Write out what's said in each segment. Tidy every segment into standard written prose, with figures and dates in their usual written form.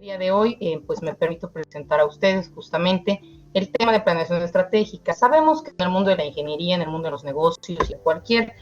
día de hoy, pues me permito presentar a ustedes justamente el tema de planeación estratégica. Sabemos que en el mundo de la ingeniería, en el mundo de los negocios y en cualquier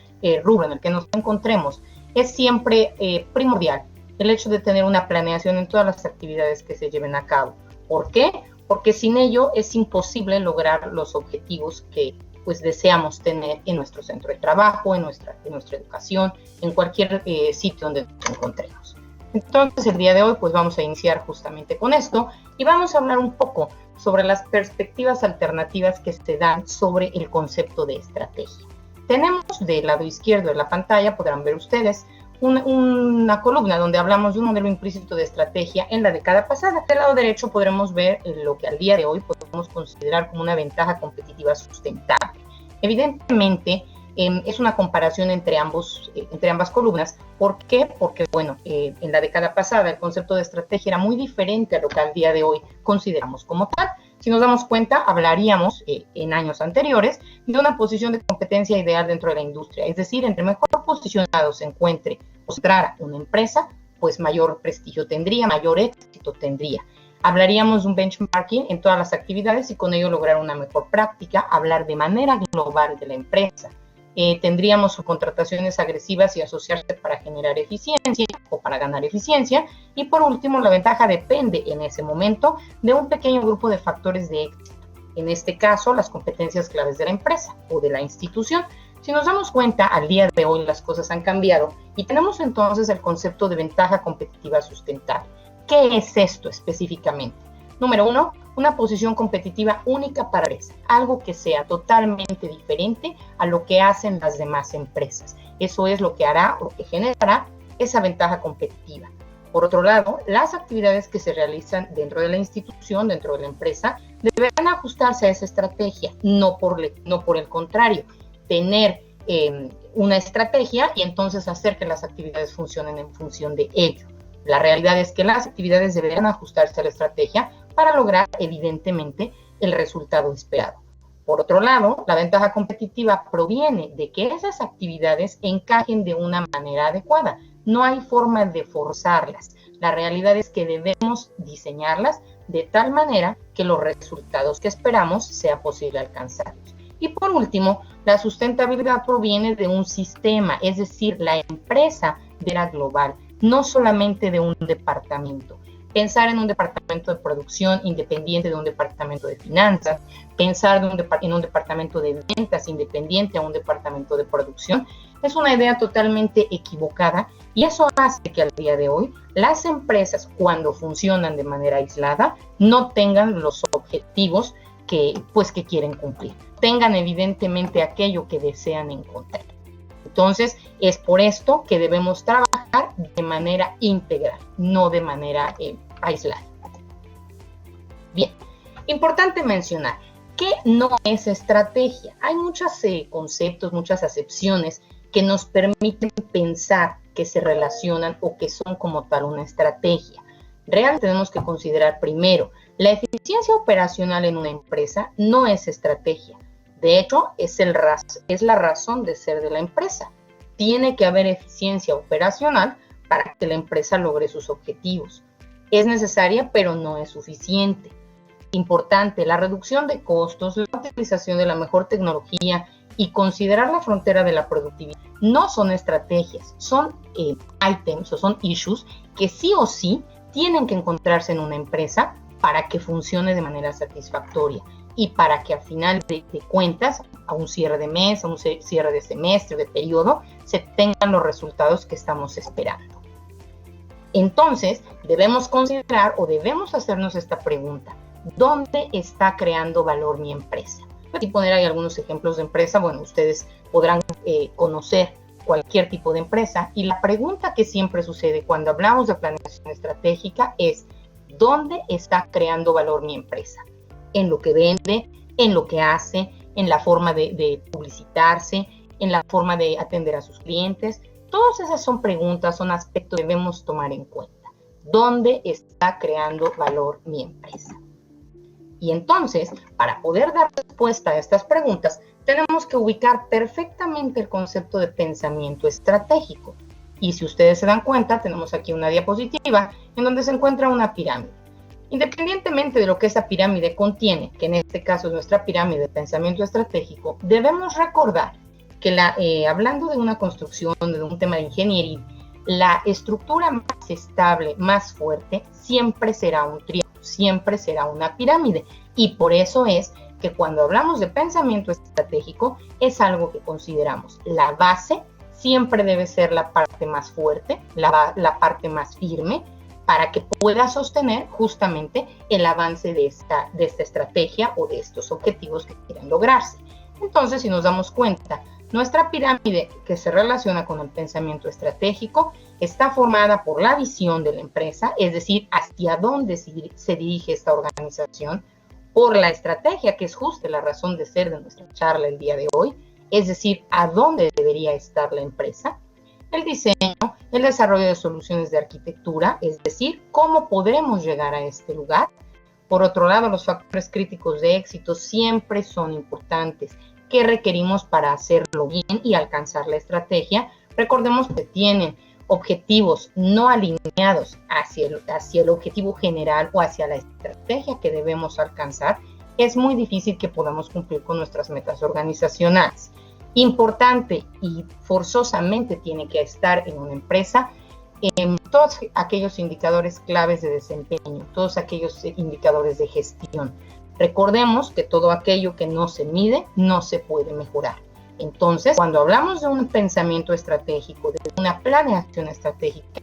rubro en el que nos encontremos, es siempre primordial el hecho de tener una planeación en todas las actividades que se lleven a cabo. ¿Por qué? Porque sin ello es imposible lograr los objetivos que pues deseamos tener en nuestro centro de trabajo, en nuestra educación, en cualquier sitio donde nos encontremos. Entonces, el día de hoy, pues vamos a iniciar justamente con esto y vamos a hablar un poco sobre las perspectivas alternativas que se dan sobre el concepto de estrategia. Tenemos del lado izquierdo de la pantalla, podrán ver ustedes, una columna donde hablamos de un modelo implícito de estrategia en la década pasada. Del lado derecho podremos ver lo que al día de hoy podemos considerar como una ventaja competitiva sustentable. Evidentemente, es una comparación entre ambas columnas. ¿Por qué? Porque, bueno, en la década pasada el concepto de estrategia era muy diferente a lo que al día de hoy consideramos como tal. Si nos damos cuenta, hablaríamos en años anteriores de una posición de competencia ideal dentro de la industria, es decir, entre mejor posicionado se encuentre o se encontrara una empresa, pues mayor prestigio tendría, mayor éxito tendría. Hablaríamos de un benchmarking en todas las actividades y con ello lograr una mejor práctica, hablar de manera global de la empresa. Tendríamos subcontrataciones agresivas y asociarse para generar eficiencia o para ganar eficiencia. Y por último, la ventaja depende en ese momento de un pequeño grupo de factores de éxito. En este caso, las competencias claves de la empresa o de la institución. Si nos damos cuenta, al día de hoy las cosas han cambiado y tenemos entonces el concepto de ventaja competitiva sustentable. ¿Qué es esto específicamente? Número uno, una posición competitiva única para la empresa, algo que sea totalmente diferente a lo que hacen las demás empresas. Eso es lo que hará o que generará esa ventaja competitiva. Por otro lado, las actividades que se realizan dentro de la institución, dentro de la empresa, deberán ajustarse a esa estrategia, no por el contrario, tener una estrategia y entonces hacer que las actividades funcionen en función de ello. La realidad es que las actividades deberán ajustarse a la estrategia para lograr, evidentemente, el resultado esperado. Por otro lado, la ventaja competitiva proviene de que esas actividades encajen de una manera adecuada. No hay forma de forzarlas. La realidad es que debemos diseñarlas de tal manera que los resultados que esperamos sea posible alcanzarlos. Y por último, la sustentabilidad proviene de un sistema, es decir, la empresa era global, no solamente de un departamento. Pensar en un departamento de producción independiente de un departamento de finanzas, pensar en un departamento de ventas independiente a un departamento de producción, es una idea totalmente equivocada y eso hace que al día de hoy las empresas, cuando funcionan de manera aislada, no tengan los objetivos que quieren cumplir, tengan evidentemente aquello que desean encontrar. Entonces, es por esto que debemos trabajar de manera integral, no de manera aislada. Bien, importante mencionar que no es estrategia. Hay muchos conceptos, muchas acepciones que nos permiten pensar que se relacionan o que son como tal una estrategia. Realmente tenemos que considerar primero, la eficiencia operacional en una empresa no es estrategia. De hecho, es la razón de ser de la empresa. Tiene que haber eficiencia operacional para que la empresa logre sus objetivos. Es necesaria, pero no es suficiente. Importante, la reducción de costos, la utilización de la mejor tecnología y considerar la frontera de la productividad no son estrategias, son items o son issues que sí o sí tienen que encontrarse en una empresa para que funcione de manera satisfactoria y para que al final de cuentas, a un cierre de mes, a un cierre de semestre, de periodo, se tengan los resultados que estamos esperando. Entonces, debemos considerar o debemos hacernos esta pregunta: ¿dónde está creando valor mi empresa? Aquí poner ahí algunos ejemplos de empresa. Bueno, ustedes podrán conocer cualquier tipo de empresa y la pregunta que siempre sucede cuando hablamos de planeación estratégica es: ¿dónde está creando valor mi empresa? En lo que vende, en lo que hace, en la forma de publicitarse, en la forma de atender a sus clientes. Todas esas son preguntas, son aspectos que debemos tomar en cuenta. ¿Dónde está creando valor mi empresa? Y entonces, para poder dar respuesta a estas preguntas, tenemos que ubicar perfectamente el concepto de pensamiento estratégico. Y si ustedes se dan cuenta, tenemos aquí una diapositiva en donde se encuentra una pirámide. Independientemente de lo que esa pirámide contiene, que en este caso es nuestra pirámide de pensamiento estratégico, debemos recordar que hablando de una construcción, de un tema de ingeniería, la estructura más estable, más fuerte, siempre será un triángulo, siempre será una pirámide. Y por eso es que cuando hablamos de pensamiento estratégico, es algo que consideramos. La base siempre debe ser la parte más fuerte, la parte más firme, para que pueda sostener justamente el avance de esta estrategia o de estos objetivos que quieran lograrse. Entonces, si nos damos cuenta, nuestra pirámide que se relaciona con el pensamiento estratégico está formada por la visión de la empresa, es decir, hacia dónde se dirige esta organización, por la estrategia, que es justo la razón de ser de nuestra charla el día de hoy, es decir, a dónde debería estar la empresa, el diseño, el desarrollo de soluciones de arquitectura, es decir, cómo podremos llegar a este lugar. Por otro lado, los factores críticos de éxito siempre son importantes. ¿Qué requerimos para hacerlo bien y alcanzar la estrategia? Recordemos que tienen objetivos no alineados hacia el objetivo general o hacia la estrategia que debemos alcanzar. Es muy difícil que podamos cumplir con nuestras metas organizacionales. Importante y forzosamente tiene que estar en una empresa en todos aquellos indicadores claves de desempeño, todos aquellos indicadores de gestión. Recordemos que todo aquello que no se mide no se puede mejorar. Entonces, cuando hablamos de un pensamiento estratégico, de una planeación estratégica,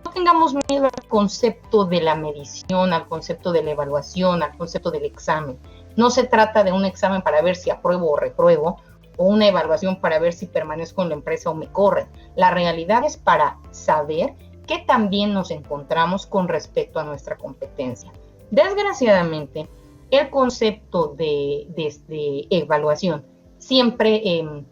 no tengamos miedo al concepto de la medición, al concepto de la evaluación, al concepto del examen. No se trata de un examen para ver si apruebo o repruebo, o una evaluación para ver si permanezco en la empresa o me corren. La realidad es para saber qué tan bien nos encontramos con respecto a nuestra competencia. Desgraciadamente, el concepto de evaluación siempre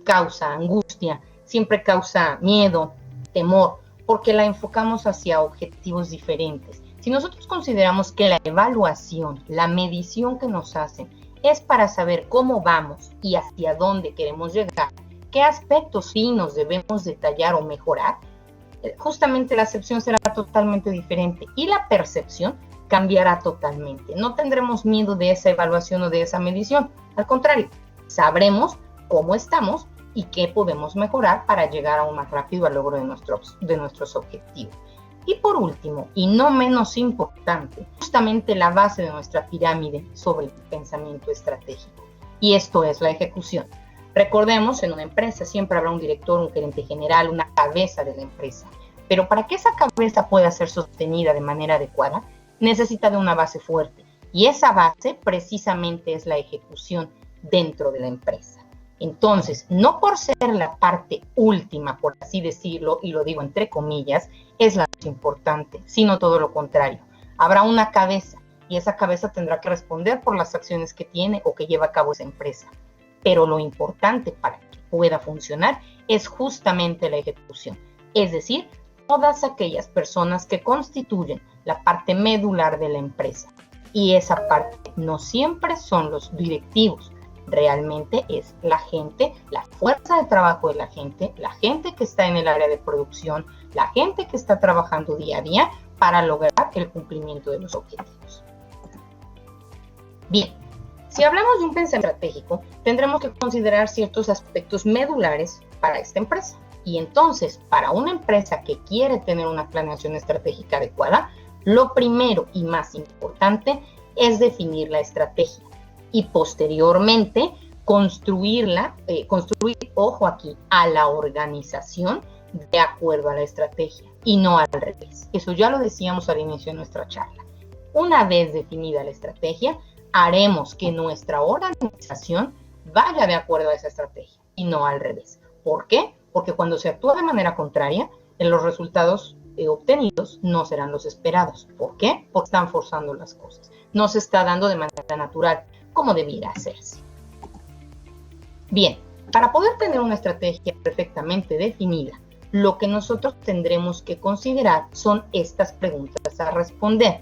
causa angustia, siempre causa miedo, temor, porque la enfocamos hacia objetivos diferentes. Si nosotros consideramos que la evaluación, la medición que nos hacen, es para saber cómo vamos y hacia dónde queremos llegar, qué aspectos finos debemos detallar o mejorar, justamente la acepción será totalmente diferente y la percepción cambiará totalmente. No tendremos miedo de esa evaluación o de esa medición. Al contrario, sabremos cómo estamos y qué podemos mejorar para llegar aún más rápido al logro de nuestros objetivos. Y por último, y no menos importante, justamente la base de nuestra pirámide sobre el pensamiento estratégico. Y esto es la ejecución. Recordemos, en una empresa siempre habrá un director, un gerente general, una cabeza de la empresa. Pero para que esa cabeza pueda ser sostenida de manera adecuada, necesita de una base fuerte. Y esa base precisamente es la ejecución dentro de la empresa. Entonces, no por ser la parte última, por así decirlo, y lo digo entre comillas, es la más importante, sino todo lo contrario. Habrá una cabeza y esa cabeza tendrá que responder por las acciones que tiene o que lleva a cabo esa empresa. Pero lo importante para que pueda funcionar es justamente la ejecución, es decir, todas aquellas personas que constituyen la parte medular de la empresa. Y esa parte no siempre son los directivos. Realmente es la gente, la fuerza de trabajo de la gente que está en el área de producción, la gente que está trabajando día a día para lograr el cumplimiento de los objetivos. Bien, si hablamos de un pensamiento estratégico, tendremos que considerar ciertos aspectos medulares para esta empresa. Y entonces, para una empresa que quiere tener una planeación estratégica adecuada, lo primero y más importante es definir la estrategia. Y posteriormente construir, ojo aquí, a la organización de acuerdo a la estrategia y no al revés. Eso ya lo decíamos al inicio de nuestra charla. Una vez definida la estrategia, haremos que nuestra organización vaya de acuerdo a esa estrategia y no al revés. ¿Por qué? Porque cuando se actúa de manera contraria, los resultados obtenidos no serán los esperados. ¿Por qué? Porque están forzando las cosas. No se está dando de manera natural como debiera hacerse. Bien, para poder tener una estrategia perfectamente definida, lo que nosotros tendremos que considerar son estas preguntas a responder.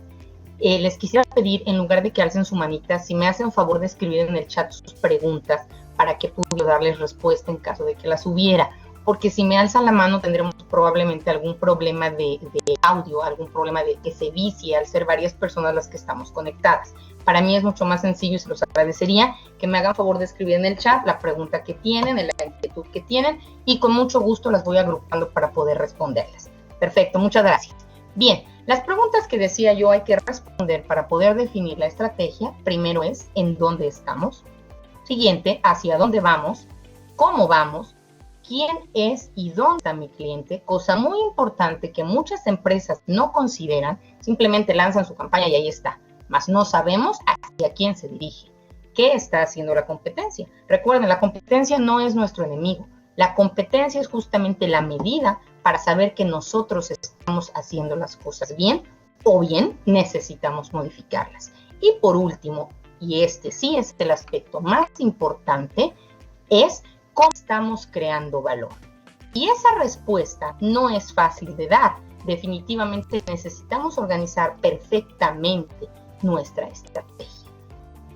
Les quisiera pedir, en lugar de que alcen su manita, si me hacen favor de escribir en el chat sus preguntas para que pueda darles respuesta en caso de que las hubiera. porque si me alzan la mano tendremos probablemente algún problema de audio, algún problema de que se vicie al ser varias personas las que estamos conectadas. Para mí es mucho más sencillo y se los agradecería que me hagan favor de escribir en el chat la pregunta que tienen, la inquietud que tienen, y con mucho gusto las voy agrupando para poder responderlas. Perfecto, muchas gracias. Bien, las preguntas que decía yo hay que responder para poder definir la estrategia. Primero es ¿en dónde estamos? Siguiente, ¿hacia dónde vamos? ¿Cómo vamos? ¿Quién es y dónde está mi cliente? Cosa muy importante que muchas empresas no consideran, simplemente lanzan su campaña y ahí está, mas no sabemos hacia quién se dirige. ¿Qué está haciendo la competencia? Recuerden, la competencia no es nuestro enemigo. La competencia es justamente la medida para saber que nosotros estamos haciendo las cosas bien o bien necesitamos modificarlas. Y por último, y este sí es el aspecto más importante, es cómo estamos creando valor. Y esa respuesta no es fácil de dar. Definitivamente necesitamos organizar perfectamente nuestra estrategia.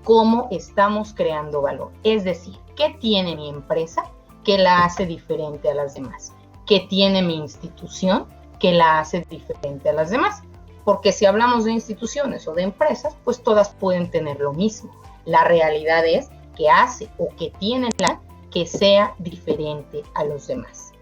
¿Cómo estamos creando valor? Es decir, ¿qué tiene mi empresa que la hace diferente a las demás? ¿Qué tiene mi institución que la hace diferente a las demás? Porque si hablamos de instituciones o de empresas, pues todas pueden tener lo mismo. La realidad es que hace o que tiene la que sea diferente a los demás.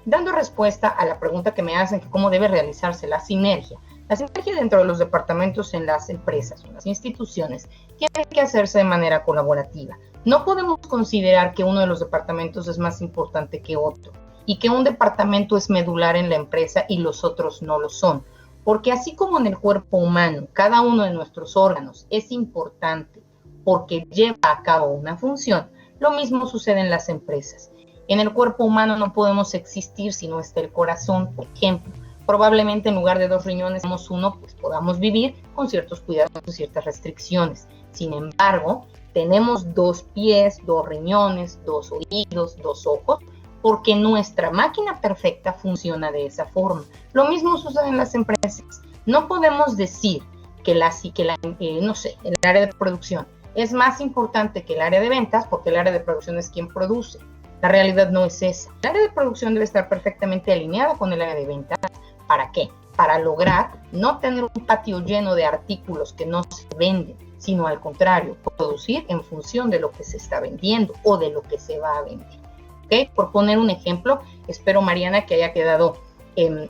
Dando respuesta a la pregunta que me hacen, que cómo debe realizarse la sinergia. La sinergia dentro de los departamentos en las empresas o las instituciones tiene que hacerse de manera colaborativa. No podemos considerar que uno de los departamentos es más importante que otro y que un departamento es medular en la empresa y los otros no lo son. Porque así como en el cuerpo humano, cada uno de nuestros órganos es importante porque lleva a cabo una función, lo mismo sucede en las empresas. En el cuerpo humano no podemos existir si no está el corazón, por ejemplo. Probablemente en lugar de 2 riñones tenemos uno, pues podamos vivir con ciertos cuidados y ciertas restricciones. Sin embargo, tenemos 2 pies, 2 riñones, 2 oídos, 2 ojos, porque nuestra máquina perfecta funciona de esa forma. Lo mismo sucede en las empresas. No podemos decir que el área de producción es más importante que el área de ventas porque el área de producción es quien produce. La realidad no es esa. El área de producción debe estar perfectamente alineada con el área de ventas. ¿Para qué? Para lograr no tener un patio lleno de artículos que no se venden, sino al contrario, producir en función de lo que se está vendiendo o de lo que se va a vender. ¿Okay? Por poner un ejemplo, espero, Mariana, que haya quedado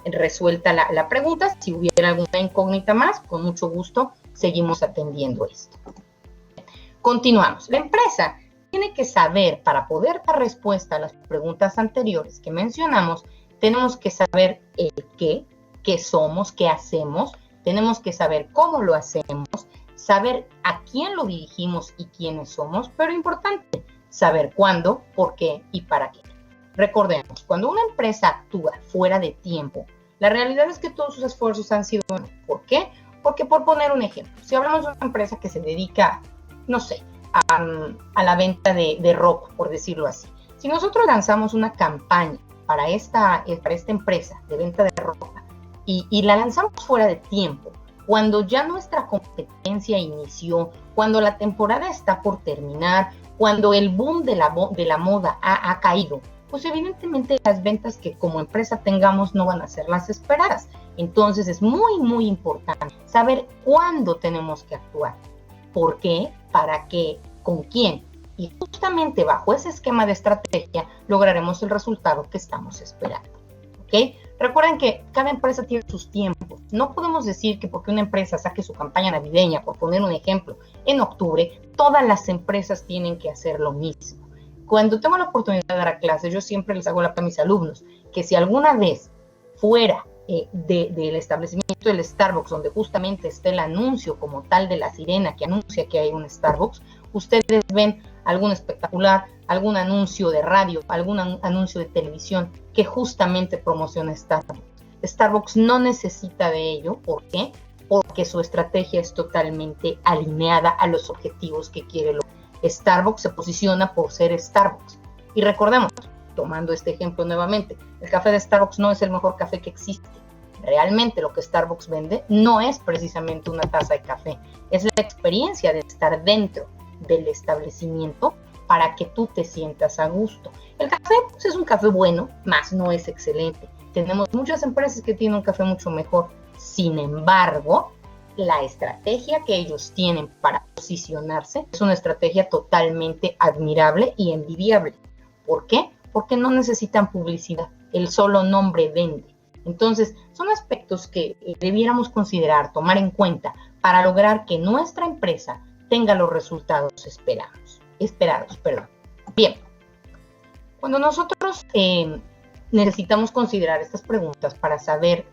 resuelta la pregunta. Si hubiera alguna incógnita más, con mucho gusto seguimos atendiendo esto. Continuamos. La empresa tiene que saber, para poder dar respuesta a las preguntas anteriores que mencionamos, tenemos que saber el qué somos, qué hacemos, tenemos que saber cómo lo hacemos, saber a quién lo dirigimos y quiénes somos, pero importante, saber cuándo, por qué y para qué. Recordemos, cuando una empresa actúa fuera de tiempo, la realidad es que todos sus esfuerzos han sido en vano. ¿Por qué? Porque, por poner un ejemplo, si hablamos de una empresa que se dedica, no sé, a la venta de ropa, por decirlo así. Si nosotros lanzamos una campaña para esta empresa de venta de ropa y la lanzamos fuera de tiempo, cuando ya nuestra competencia inició, cuando la temporada está por terminar, cuando el boom de la moda ha caído, pues evidentemente las ventas que como empresa tengamos no van a ser las esperadas. Entonces es muy, muy importante saber cuándo tenemos que actuar. ¿Por qué? ¿Para qué? ¿Con quién? Y justamente bajo ese esquema de estrategia lograremos el resultado que estamos esperando. ¿Ok? Recuerden que cada empresa tiene sus tiempos. No podemos decir que porque una empresa saque su campaña navideña, por poner un ejemplo, en octubre, todas las empresas tienen que hacer lo mismo. Cuando tengo la oportunidad de dar clases, yo siempre les hago la a mis alumnos que si alguna vez fuera del establecimiento del Starbucks, donde justamente está el anuncio como tal de la sirena que anuncia que hay un Starbucks, ustedes ven algún espectacular, algún anuncio de radio, algún anuncio de televisión que justamente promociona Starbucks. Starbucks no necesita de ello. ¿Por qué? Porque su estrategia es totalmente alineada a los objetivos que quiere lograr. Starbucks se posiciona por ser Starbucks. Y recordemos, tomando este ejemplo nuevamente, el café de Starbucks no es el mejor café que existe. Realmente lo que Starbucks vende no es precisamente una taza de café, es la experiencia de estar dentro del establecimiento para que tú te sientas a gusto. El café pues, es un café bueno, más no es excelente. Tenemos muchas empresas que tienen un café mucho mejor. Sin embargo, la estrategia que ellos tienen para posicionarse es una estrategia totalmente admirable y envidiable. ¿Por qué? Porque no necesitan publicidad. El solo nombre vende. Entonces, son aspectos que debiéramos considerar, tomar en cuenta para lograr que nuestra empresa tenga los resultados esperados. Bien, cuando nosotros necesitamos considerar estas preguntas para saber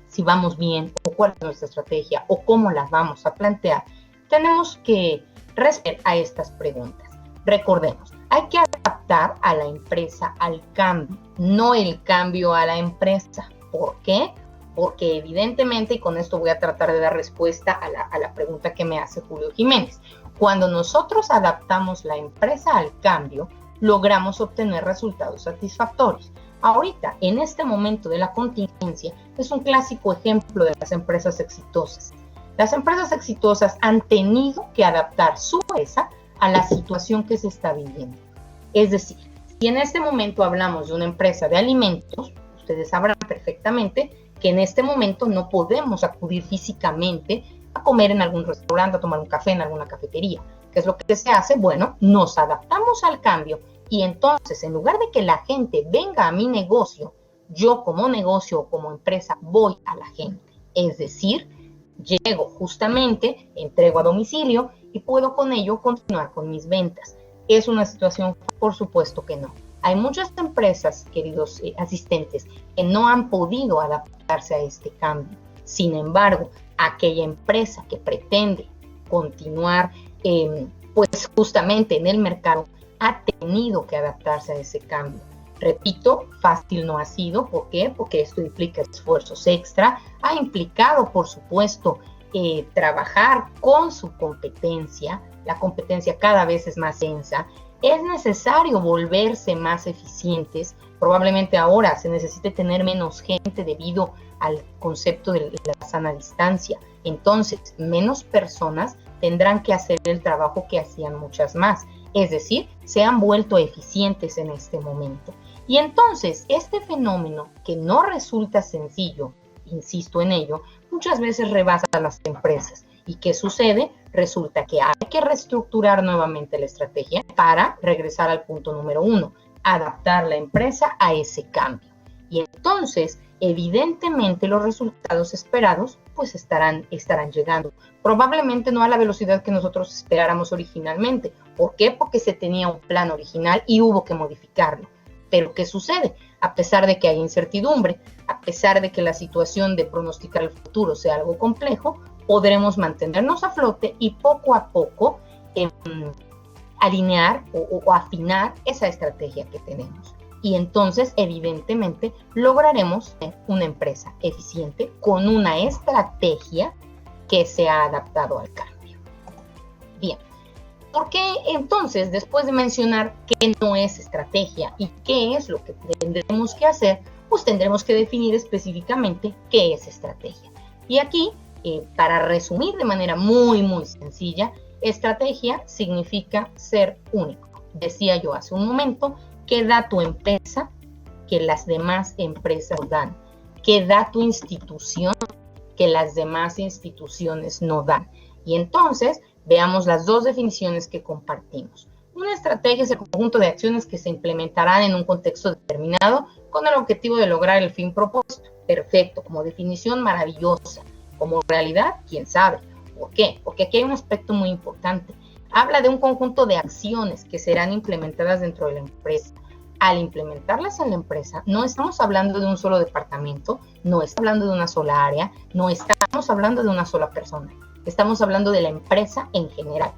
si vamos bien o cuál es nuestra estrategia o cómo las vamos a plantear, tenemos que responder a estas preguntas. Recordemos, hay que adaptar a la empresa al cambio, no el cambio a la empresa. ¿Por qué? Porque evidentemente, y con esto voy a tratar de dar respuesta a la pregunta que me hace Julio Jiménez, cuando nosotros adaptamos la empresa al cambio, logramos obtener resultados satisfactorios. Ahorita, en este momento de la contingencia, es un clásico ejemplo de las empresas exitosas. Las empresas exitosas han tenido que adaptar su empresa a la situación que se está viviendo. Es decir, si en este momento hablamos de una empresa de alimentos, ustedes sabrán perfectamente que en este momento no podemos acudir físicamente a comer en algún restaurante, a tomar un café en alguna cafetería. ¿Qué es lo que se hace? Bueno, nos adaptamos al cambio y entonces, en lugar de que la gente venga a mi negocio, yo como negocio o como empresa voy a la gente. Es decir, llego justamente, entrego a domicilio y puedo con ello continuar con mis ventas. ¿Es una situación? Por supuesto que no. Hay muchas empresas, queridos asistentes, que no han podido adaptarse a este cambio. Sin embargo, aquella empresa que pretende continuar pues justamente en el mercado ha tenido que adaptarse a ese cambio. Repito, fácil no ha sido. ¿Por qué? Porque esto implica esfuerzos extra. Ha implicado, por supuesto, trabajar con su competencia. La competencia cada vez es más densa. Es necesario volverse más eficientes. Probablemente ahora se necesite tener menos gente debido al concepto de la sana distancia. Entonces, menos personas tendrán que hacer el trabajo que hacían muchas más. Es decir, se han vuelto eficientes en este momento. Y entonces, este fenómeno que no resulta sencillo, insisto en ello, muchas veces rebasa a las empresas. ¿Y qué sucede? Resulta que hay que reestructurar nuevamente la estrategia para regresar al punto número 1, adaptar la empresa a ese cambio. Y entonces, evidentemente, los resultados esperados pues estarán llegando. Probablemente no a la velocidad que nosotros esperáramos originalmente. ¿Por qué? Porque se tenía un plan original y hubo que modificarlo. Pero ¿qué sucede? A pesar de que hay incertidumbre, a pesar de que la situación de pronosticar el futuro sea algo complejo, podremos mantenernos a flote y poco a poco alinear o afinar esa estrategia que tenemos. Y entonces, evidentemente, lograremos una empresa eficiente con una estrategia que se ha adaptado al cambio. Bien, ¿por qué entonces, después de mencionar qué no es estrategia y qué es lo que tendremos que hacer, pues tendremos que definir específicamente qué es estrategia? Y aquí, para resumir de manera muy, muy sencilla, estrategia significa ser único. Decía yo hace un momento, ¿qué da tu empresa que las demás empresas dan? ¿Qué da tu institución que las demás instituciones no dan? Y entonces, veamos las dos definiciones que compartimos. Una estrategia es el conjunto de acciones que se implementarán en un contexto determinado con el objetivo de lograr el fin propuesto. Perfecto, como definición maravillosa. Como realidad, quién sabe. ¿Por qué? Porque aquí hay un aspecto muy importante. Habla de un conjunto de acciones que serán implementadas dentro de la empresa. Al implementarlas en la empresa, no estamos hablando de un solo departamento, no estamos hablando de una sola área, no estamos hablando de una sola persona. Estamos hablando de la empresa en general.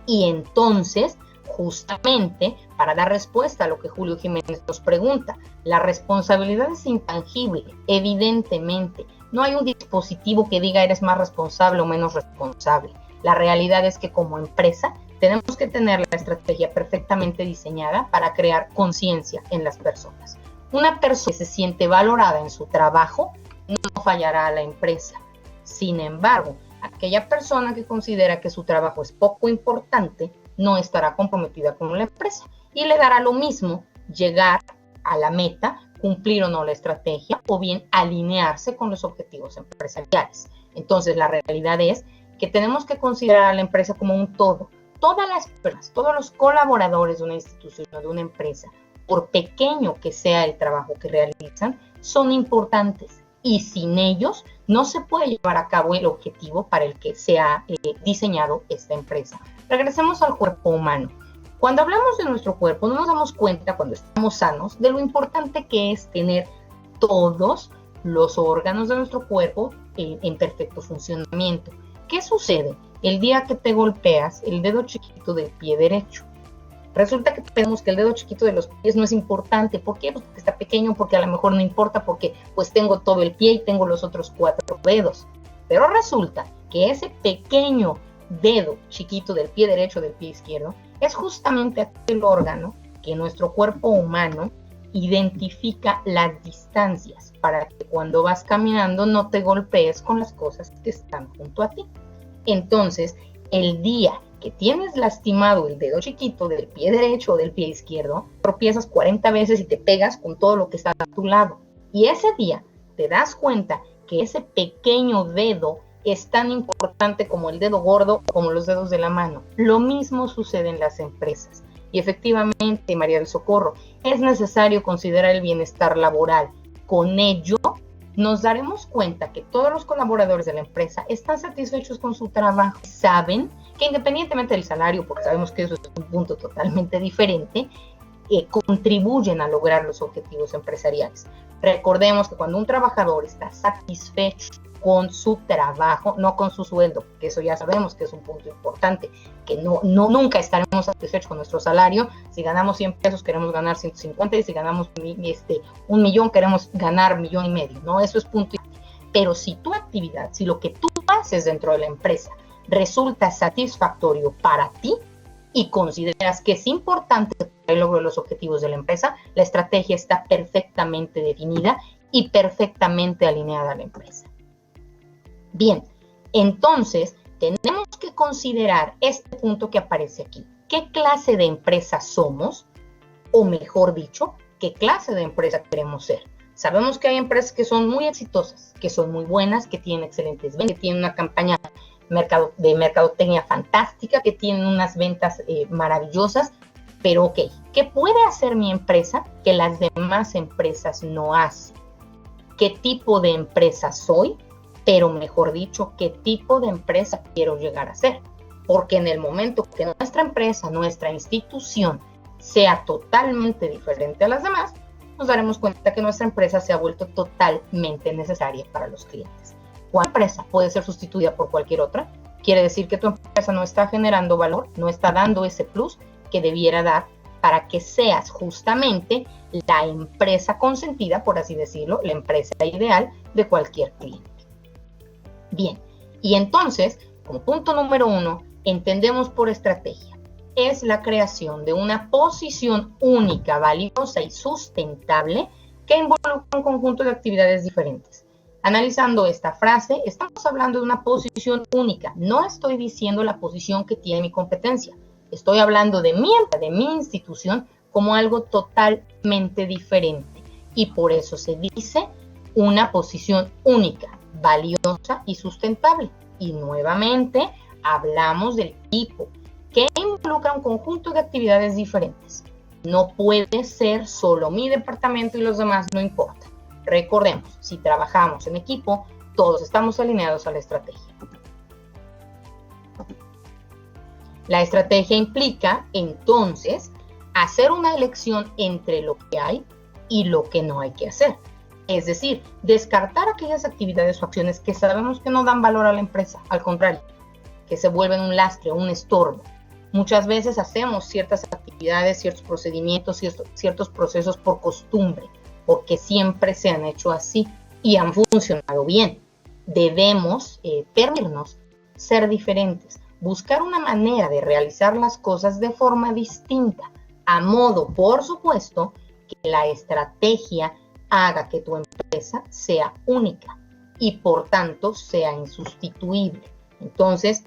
Y entonces, justamente, para dar respuesta a lo que Julio Jiménez nos pregunta, la responsabilidad es intangible, evidentemente. No hay un dispositivo que diga eres más responsable o menos responsable. La realidad es que como empresa tenemos que tener la estrategia perfectamente diseñada para crear conciencia en las personas. Una persona que se siente valorada en su trabajo no fallará a la empresa. Sin embargo, aquella persona que considera que su trabajo es poco importante no estará comprometida con la empresa y le dará lo mismo llegar a la meta, cumplir o no la estrategia o bien alinearse con los objetivos empresariales. Entonces, la realidad es que tenemos que considerar a la empresa como un todo. Todas las personas, todos los colaboradores de una institución o de una empresa, por pequeño que sea el trabajo que realizan, son importantes y sin ellos no se puede llevar a cabo el objetivo para el que se ha diseñado esta empresa. Regresemos al cuerpo humano. Cuando hablamos de nuestro cuerpo, no nos damos cuenta cuando estamos sanos de lo importante que es tener todos los órganos de nuestro cuerpo en perfecto funcionamiento. ¿Qué sucede el día que te golpeas el dedo chiquito del pie derecho? Resulta que pensamos que el dedo chiquito de los pies no es importante. ¿Por qué? Pues porque está pequeño, porque a lo mejor no importa, porque pues tengo todo el pie y tengo los otros 4 dedos. Pero resulta que ese pequeño dedo chiquito del pie derecho o del pie izquierdo es justamente aquel órgano que nuestro cuerpo humano identifica las distancias para que cuando vas caminando no te golpees con las cosas que están junto a ti. Entonces, el día que tienes lastimado el dedo chiquito del pie derecho o del pie izquierdo, tropiezas 40 veces y te pegas con todo lo que está a tu lado. Y ese día te das cuenta que ese pequeño dedo es tan importante como el dedo gordo, como los dedos de la mano. Lo mismo sucede en las empresas. Y efectivamente, María del Socorro, es necesario considerar el bienestar laboral. Con ello, nos daremos cuenta que todos los colaboradores de la empresa están satisfechos con su trabajo. Saben que independientemente del salario, porque sabemos que eso es un punto totalmente diferente, contribuyen a lograr los objetivos empresariales. Recordemos que cuando un trabajador está satisfecho con su trabajo, no con su sueldo, que eso ya sabemos que es un punto importante, que nunca estaremos satisfechos con nuestro salario. Si ganamos 100 pesos queremos ganar 150 y si ganamos 1 millón queremos ganar 1,5 millones, ¿no? Eso es punto. Pero si tu actividad, si lo que tú haces dentro de la empresa resulta satisfactorio para ti y consideras que es importante para el logro de los objetivos de la empresa, la estrategia está perfectamente definida y perfectamente alineada a la empresa. Bien, entonces tenemos que considerar este punto que aparece aquí. ¿Qué clase de empresa somos? O mejor dicho, ¿qué clase de empresa queremos ser? Sabemos que hay empresas que son muy exitosas, que son muy buenas, que tienen excelentes ventas, que tienen una campaña de mercadotecnia fantástica, que tienen unas ventas maravillosas, pero ok, ¿qué puede hacer mi empresa que las demás empresas no hacen? ¿Qué tipo de empresa soy? Pero mejor dicho, ¿qué tipo de empresa quiero llegar a ser? Porque en el momento que nuestra empresa, nuestra institución sea totalmente diferente a las demás, nos daremos cuenta que nuestra empresa se ha vuelto totalmente necesaria para los clientes. ¿Cuál empresa puede ser sustituida por cualquier otra? Quiere decir que tu empresa no está generando valor, no está dando ese plus que debiera dar para que seas justamente la empresa consentida, por así decirlo, la empresa ideal de cualquier cliente. Bien, y entonces, como punto número 1, entendemos por estrategia. Es la creación de una posición única, valiosa y sustentable que involucra un conjunto de actividades diferentes. Analizando esta frase, estamos hablando de una posición única. No estoy diciendo la posición que tiene mi competencia. Estoy hablando de mi institución como algo totalmente diferente. Y por eso se dice una posición única, valiosa y sustentable. Y nuevamente hablamos del tipo, que involucra un conjunto de actividades diferentes. No puede ser solo mi departamento y los demás no importa. Recordemos, si trabajamos en equipo, todos estamos alineados a la estrategia. La estrategia implica, entonces, hacer una elección entre lo que hay y lo que no hay que hacer. Es decir, descartar aquellas actividades o acciones que sabemos que no dan valor a la empresa, al contrario, que se vuelven un lastre o un estorbo. Muchas veces hacemos ciertas actividades, ciertos procedimientos, ciertos procesos por costumbre, porque siempre se han hecho así y han funcionado bien. Debemos permitirnos ser diferentes, buscar una manera de realizar las cosas de forma distinta, a modo, por supuesto, que la estrategia haga que tu empresa sea única y por tanto sea insustituible. Entonces,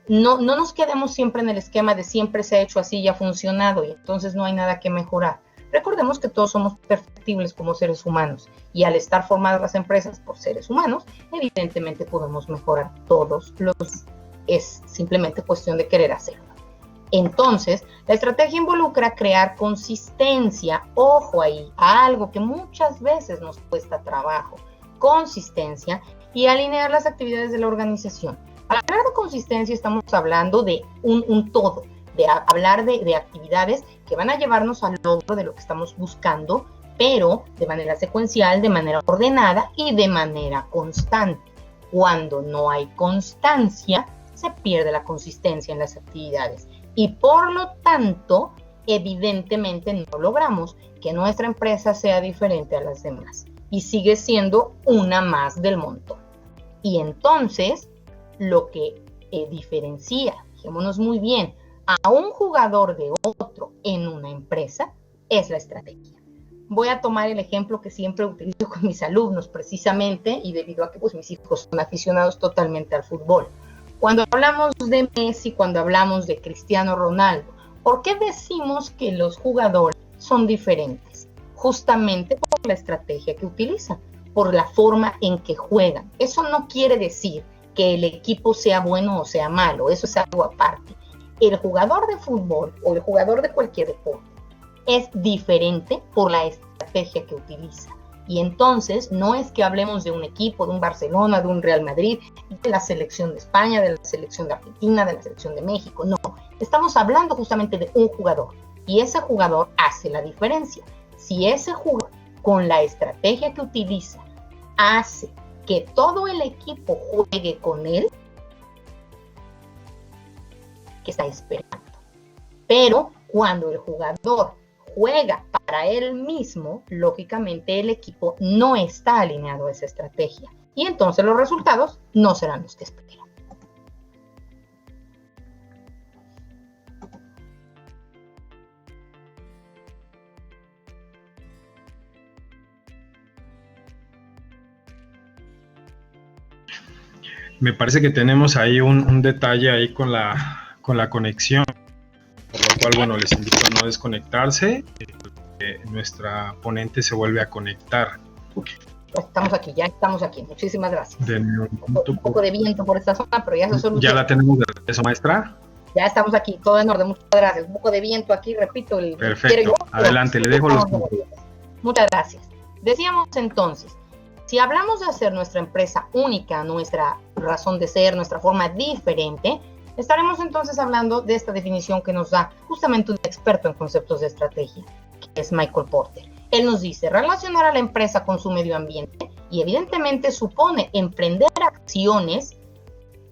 no nos quedemos siempre en el esquema de siempre se ha hecho así y ha funcionado y entonces no hay nada que mejorar. Recordemos que todos somos perfectibles como seres humanos y al estar formadas las empresas por seres humanos, evidentemente podemos mejorar todos los. Es simplemente cuestión de querer hacerlo. Entonces, la estrategia involucra crear consistencia, ojo ahí, a algo que muchas veces nos cuesta trabajo, consistencia y alinear las actividades de la organización. Al hablar de consistencia estamos hablando de un todo, de hablar de actividades que van a llevarnos al logro de lo que estamos buscando, pero de manera secuencial, de manera ordenada y de manera constante. Cuando no hay constancia, se pierde la consistencia en las actividades y por lo tanto, evidentemente no logramos que nuestra empresa sea diferente a las demás y sigue siendo una más del montón. Y entonces, lo que diferencia, fijémonos muy bien, a un jugador de otro en una empresa es la estrategia. Voy a tomar el ejemplo que siempre utilizo con mis alumnos precisamente y debido a que pues, mis hijos son aficionados totalmente al fútbol. Cuando hablamos de Messi, cuando hablamos de Cristiano Ronaldo, ¿por qué decimos que los jugadores son diferentes? Justamente por la estrategia que utilizan, por la forma en que juegan. Eso no quiere decir que el equipo sea bueno o sea malo, eso es algo aparte. El jugador de fútbol o el jugador de cualquier deporte es diferente por la estrategia que utiliza. Y entonces no es que hablemos de un equipo, de un Barcelona, de un Real Madrid, de la selección de España, de la selección de Argentina, de la selección de México, no. Estamos hablando justamente de un jugador y ese jugador hace la diferencia. Si ese jugador con la estrategia que utiliza hace que todo el equipo juegue con él, ¿qué está esperando? Pero cuando el jugador juega para él mismo, lógicamente el equipo no está alineado a esa estrategia y entonces los resultados no serán los que esperan. Me parece que tenemos ahí un detalle ahí con la conexión, por lo cual, bueno, les invito a no desconectarse. Nuestra ponente se vuelve a conectar. Ya estamos aquí. Muchísimas gracias. Un poco de viento por esta zona, pero ya se solucionó. ¿Ya la tenemos de regreso, maestra? Ya estamos aquí, todo en orden. Muchas gracias. Un poco de viento aquí, repito. Perfecto. Adelante, le dejo los puntos. Muchas gracias. Decíamos entonces, si hablamos de hacer nuestra empresa única, nuestra razón de ser, nuestra forma diferente, estaremos entonces hablando de esta definición que nos da justamente un experto en conceptos de estrategia, que es Michael Porter. Él nos dice, relacionar a la empresa con su medio ambiente y evidentemente supone emprender acciones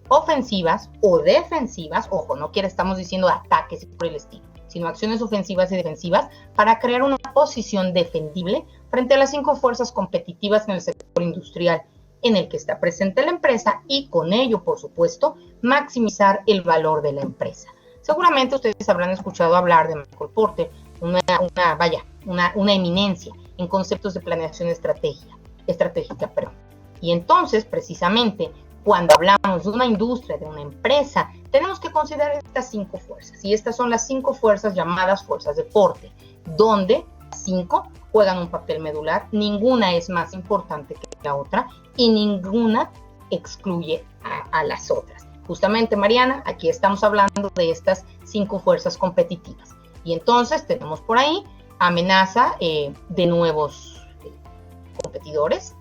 ofensivas o defensivas, ojo, no estamos diciendo ataques por el estilo, sino acciones ofensivas y defensivas para crear una posición defendible frente a las 5 fuerzas competitivas en el sector industrial en el que está presente la empresa y con ello, por supuesto, maximizar el valor de la empresa. Seguramente ustedes habrán escuchado hablar de Michael Porter, una eminencia en conceptos de planeación estratégica. Y entonces, precisamente, cuando hablamos de una industria, de una empresa, tenemos que considerar estas 5 fuerzas. Y estas son las 5 fuerzas llamadas fuerzas de Porter, donde 5 juegan un papel medular, ninguna es más importante que la otra y ninguna excluye a las otras. Justamente, Mariana, aquí estamos hablando de estas 5 fuerzas competitivas. Y entonces tenemos por ahí amenaza de nuevos competidores,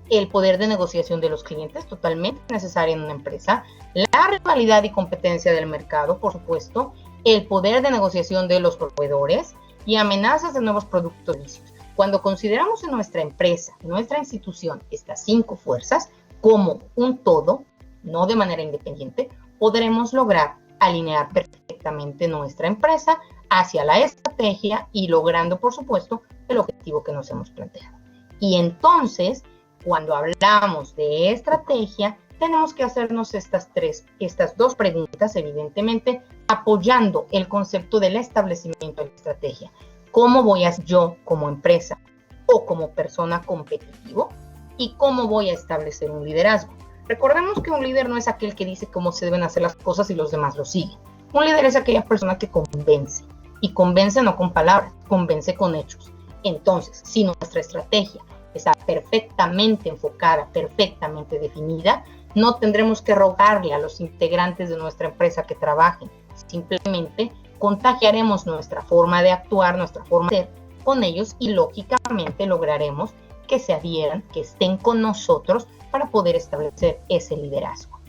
el poder de negociación de los clientes, totalmente necesario en una empresa, la rivalidad y competencia del mercado, por supuesto, el poder de negociación de los proveedores y amenazas de nuevos productos y servicios. Cuando consideramos en nuestra empresa, en nuestra institución, estas 5 fuerzas como un todo, no de manera independiente, podremos lograr alinear perfectamente nuestra empresa hacia la estrategia y logrando, por supuesto, el objetivo que nos hemos planteado. Y entonces, cuando hablamos de estrategia, tenemos que hacernos estas 2 preguntas, evidentemente, apoyando el concepto del establecimiento de la estrategia. ¿Cómo voy a ser yo como empresa o como persona competitivo? ¿Y cómo voy a establecer un liderazgo? Recordemos que un líder no es aquel que dice cómo se deben hacer las cosas y los demás lo siguen. Un líder es aquella persona que convence, y convence no con palabras, convence con hechos. Entonces, si nuestra estrategia está perfectamente enfocada, perfectamente definida, no tendremos que rogarle a los integrantes de nuestra empresa que trabajen. Simplemente contagiaremos nuestra forma de actuar, nuestra forma de ser con ellos y lógicamente lograremos que se adhieran, que estén con nosotros para poder establecer ese liderazgo.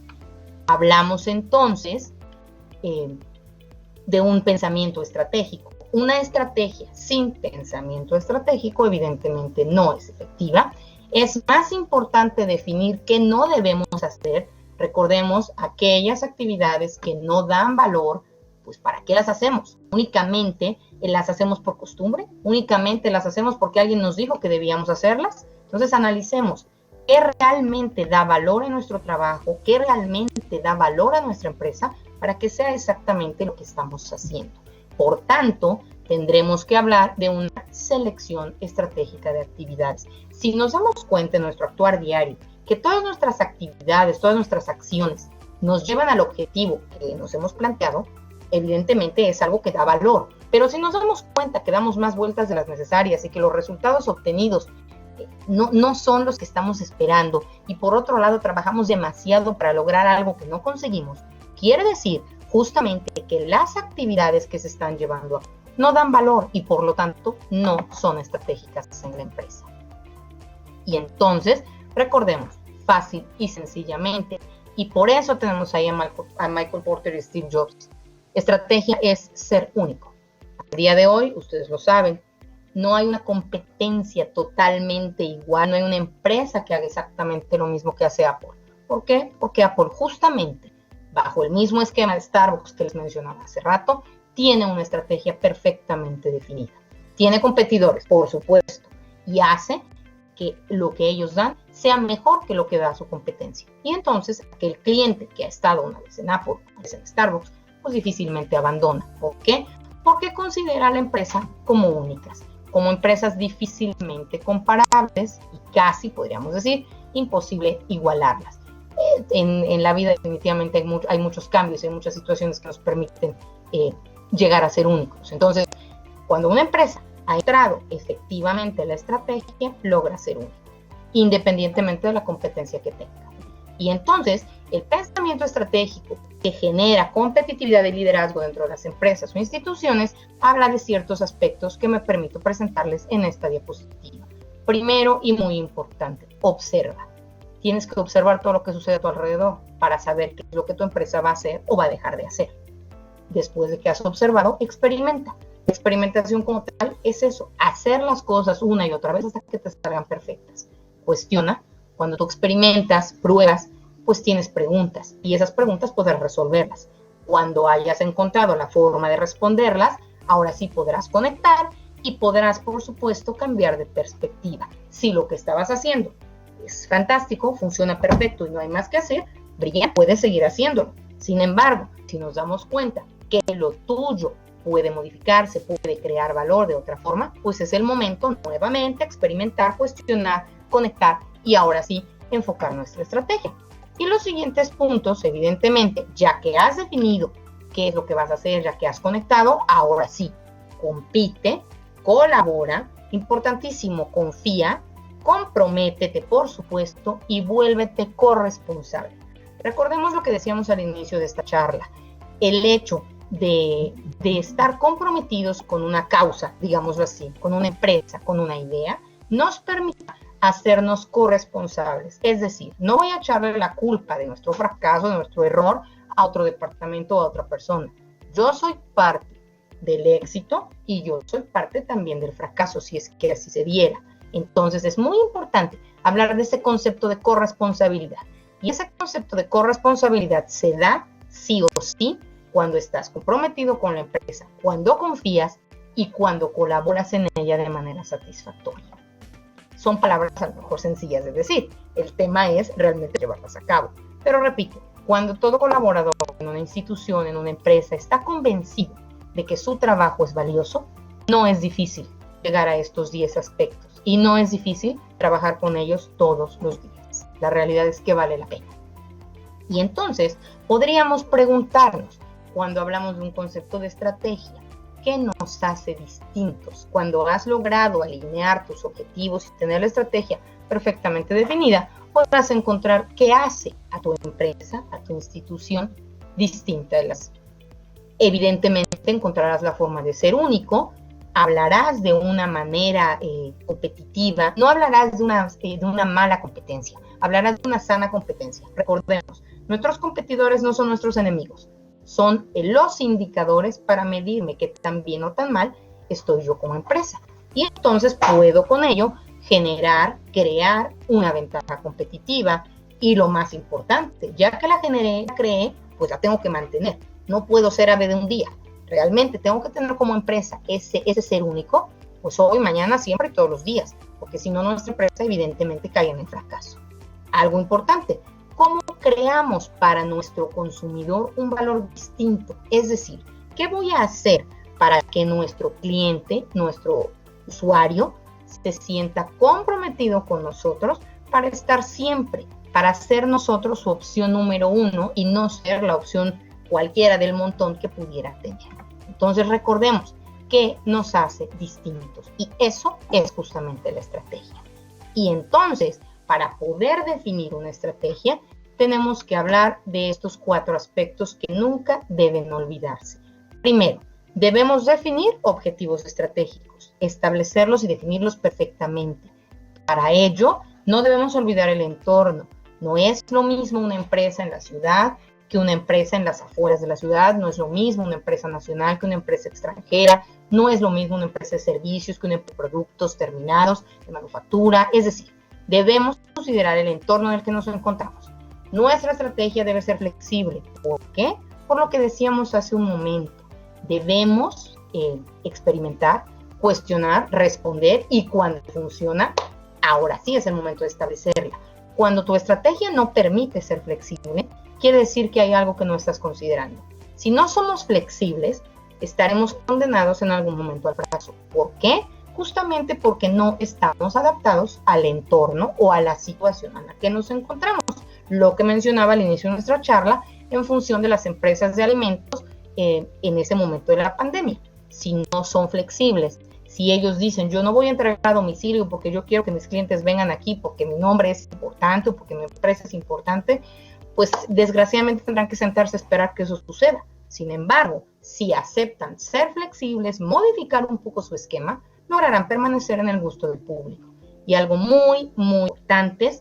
Hablamos entonces de un pensamiento estratégico. Una estrategia sin pensamiento estratégico evidentemente no es efectiva. Es más importante definir qué no debemos hacer. Recordemos aquellas actividades que no dan valor, pues ¿para qué las hacemos? Únicamente las hacemos por costumbre, únicamente las hacemos porque alguien nos dijo que debíamos hacerlas. Entonces analicemos qué realmente da valor en nuestro trabajo, qué realmente da valor a nuestra empresa para que sea exactamente lo que estamos haciendo. Por tanto, tendremos que hablar de una selección estratégica de actividades. Si nos damos cuenta en nuestro actuar diario que todas nuestras actividades, todas nuestras acciones nos llevan al objetivo que nos hemos planteado, evidentemente es algo que da valor. Pero si nos damos cuenta que damos más vueltas de las necesarias y que los resultados obtenidos no son los que estamos esperando y por otro lado trabajamos demasiado para lograr algo que no conseguimos, quiere decir justamente que las actividades que se están llevando a cabo no dan valor y por lo tanto no son estratégicas en la empresa. Y entonces, recordemos, fácil y sencillamente, y por eso tenemos ahí a Michael Porter y Steve Jobs, estrategia es ser único. Al día de hoy, ustedes lo saben, no hay una competencia totalmente igual, no hay una empresa que haga exactamente lo mismo que hace Apple. ¿Por qué? Porque Apple justamente, bajo el mismo esquema de Starbucks que les mencionaba hace rato, tiene una estrategia perfectamente definida. Tiene competidores, por supuesto, y hace que lo que ellos dan sea mejor que lo que da su competencia. Y entonces, aquel cliente que ha estado una vez en Apple, una vez en Starbucks, pues difícilmente abandona. ¿Por qué? Porque considera a la empresa como únicas, como empresas difícilmente comparables y casi, podríamos decir, imposible igualarlas. En la vida definitivamente hay muchos cambios, hay muchas situaciones que nos permiten llegar a ser únicos. Entonces, cuando una empresa ha entrado efectivamente en la estrategia, logra ser único, independientemente de la competencia que tenga. Y entonces, el pensamiento estratégico que genera competitividad y liderazgo dentro de las empresas o instituciones habla de ciertos aspectos que me permito presentarles en esta diapositiva. Primero y muy importante, observa. Tienes que observar todo lo que sucede a tu alrededor para saber qué es lo que tu empresa va a hacer o va a dejar de hacer. Después de que has observado, experimenta. La experimentación como tal es eso, hacer las cosas una y otra vez hasta que te salgan perfectas. Cuestiona, cuando tú experimentas, pruebas, pues tienes preguntas y esas preguntas podrás resolverlas. Cuando hayas encontrado la forma de responderlas, ahora sí podrás conectar y podrás, por supuesto, cambiar de perspectiva. Si lo que estabas haciendo es fantástico, funciona perfecto y no hay más que hacer, brilla, puedes seguir haciéndolo. Sin embargo, si nos damos cuenta que lo tuyo puede modificarse, puede crear valor de otra forma, pues es el momento nuevamente experimentar, cuestionar, conectar y ahora sí enfocar nuestra estrategia. Y los siguientes puntos, evidentemente, ya que has definido qué es lo que vas a hacer, ya que has conectado, ahora sí, compite, colabora, importantísimo, confía, comprométete, por supuesto, y vuélvete corresponsable. Recordemos lo que decíamos al inicio de esta charla, el hecho de estar comprometidos con una causa, digámoslo así, con una empresa, con una idea, nos permite hacernos corresponsables. Es decir, no voy a echarle la culpa de nuestro fracaso, de nuestro error a otro departamento o a otra persona. Yo soy parte del éxito y yo soy parte también del fracaso, si es que así se diera. Entonces es muy importante hablar de ese concepto de corresponsabilidad. Y ese concepto de corresponsabilidad se da sí o sí cuando estás comprometido con la empresa, cuando confías y cuando colaboras en ella de manera satisfactoria. Son palabras a lo mejor sencillas de decir, el tema es realmente llevarlas a cabo. Pero repito, cuando todo colaborador en una institución, en una empresa, está convencido de que su trabajo es valioso, no es difícil llegar a estos 10 aspectos y no es difícil trabajar con ellos todos los días. La realidad es que vale la pena. Y entonces podríamos preguntarnos, cuando hablamos de un concepto de estrategia, ¿qué nos hace distintos? Cuando has logrado alinear tus objetivos y tener la estrategia perfectamente definida, podrás encontrar qué hace a tu empresa, a tu institución, distinta de las. Evidentemente encontrarás la forma de ser único, hablarás de una manera competitiva, no hablarás de una mala competencia, hablarás de una sana competencia. Recordemos, nuestros competidores no son nuestros enemigos, son los indicadores para medirme qué tan bien o tan mal estoy yo como empresa. Y entonces puedo con ello crear una ventaja competitiva y lo más importante, ya que la generé, la creé, pues la tengo que mantener. No puedo ser ave de un día. Realmente tengo que tener como empresa ese ser único, pues hoy, mañana, siempre y todos los días, porque si no nuestra empresa evidentemente cae en el fracaso. Algo importante, ¿cómo creamos para nuestro consumidor un valor distinto? Es decir, ¿qué voy a hacer para que nuestro cliente, nuestro usuario, se sienta comprometido con nosotros para estar siempre, para ser nosotros su opción número uno y no ser la opción cualquiera del montón que pudiera tener? Entonces recordemos qué nos hace distintos y eso es justamente la estrategia. Y entonces, para poder definir una estrategia, tenemos que hablar de estos 4 aspectos que nunca deben olvidarse. Primero, debemos definir objetivos estratégicos, establecerlos y definirlos perfectamente. Para ello, no debemos olvidar el entorno. No es lo mismo una empresa en la ciudad que una empresa en las afueras de la ciudad, no es lo mismo una empresa nacional que una empresa extranjera, no es lo mismo una empresa de servicios que una empresa de productos terminados, de manufactura. Es decir, debemos considerar el entorno en el que nos encontramos. Nuestra estrategia debe ser flexible. ¿Por qué? Por lo que decíamos hace un momento. Debemos experimentar, cuestionar, responder y cuando funciona, ahora sí es el momento de establecerla. Cuando tu estrategia no permite ser flexible, quiere decir que hay algo que no estás considerando. Si no somos flexibles, estaremos condenados en algún momento al fracaso. ¿Por qué? Justamente porque no estamos adaptados al entorno o a la situación en la que nos encontramos. Lo que mencionaba al inicio de nuestra charla en función de las empresas de alimentos en ese momento de la pandemia. Si no son flexibles, si ellos dicen, yo no voy a entregar a domicilio porque yo quiero que mis clientes vengan aquí porque mi nombre es importante o porque mi empresa es importante, pues desgraciadamente tendrán que sentarse a esperar que eso suceda. Sin embargo, si aceptan ser flexibles, modificar un poco su esquema, lograrán permanecer en el gusto del público. Y algo muy importante,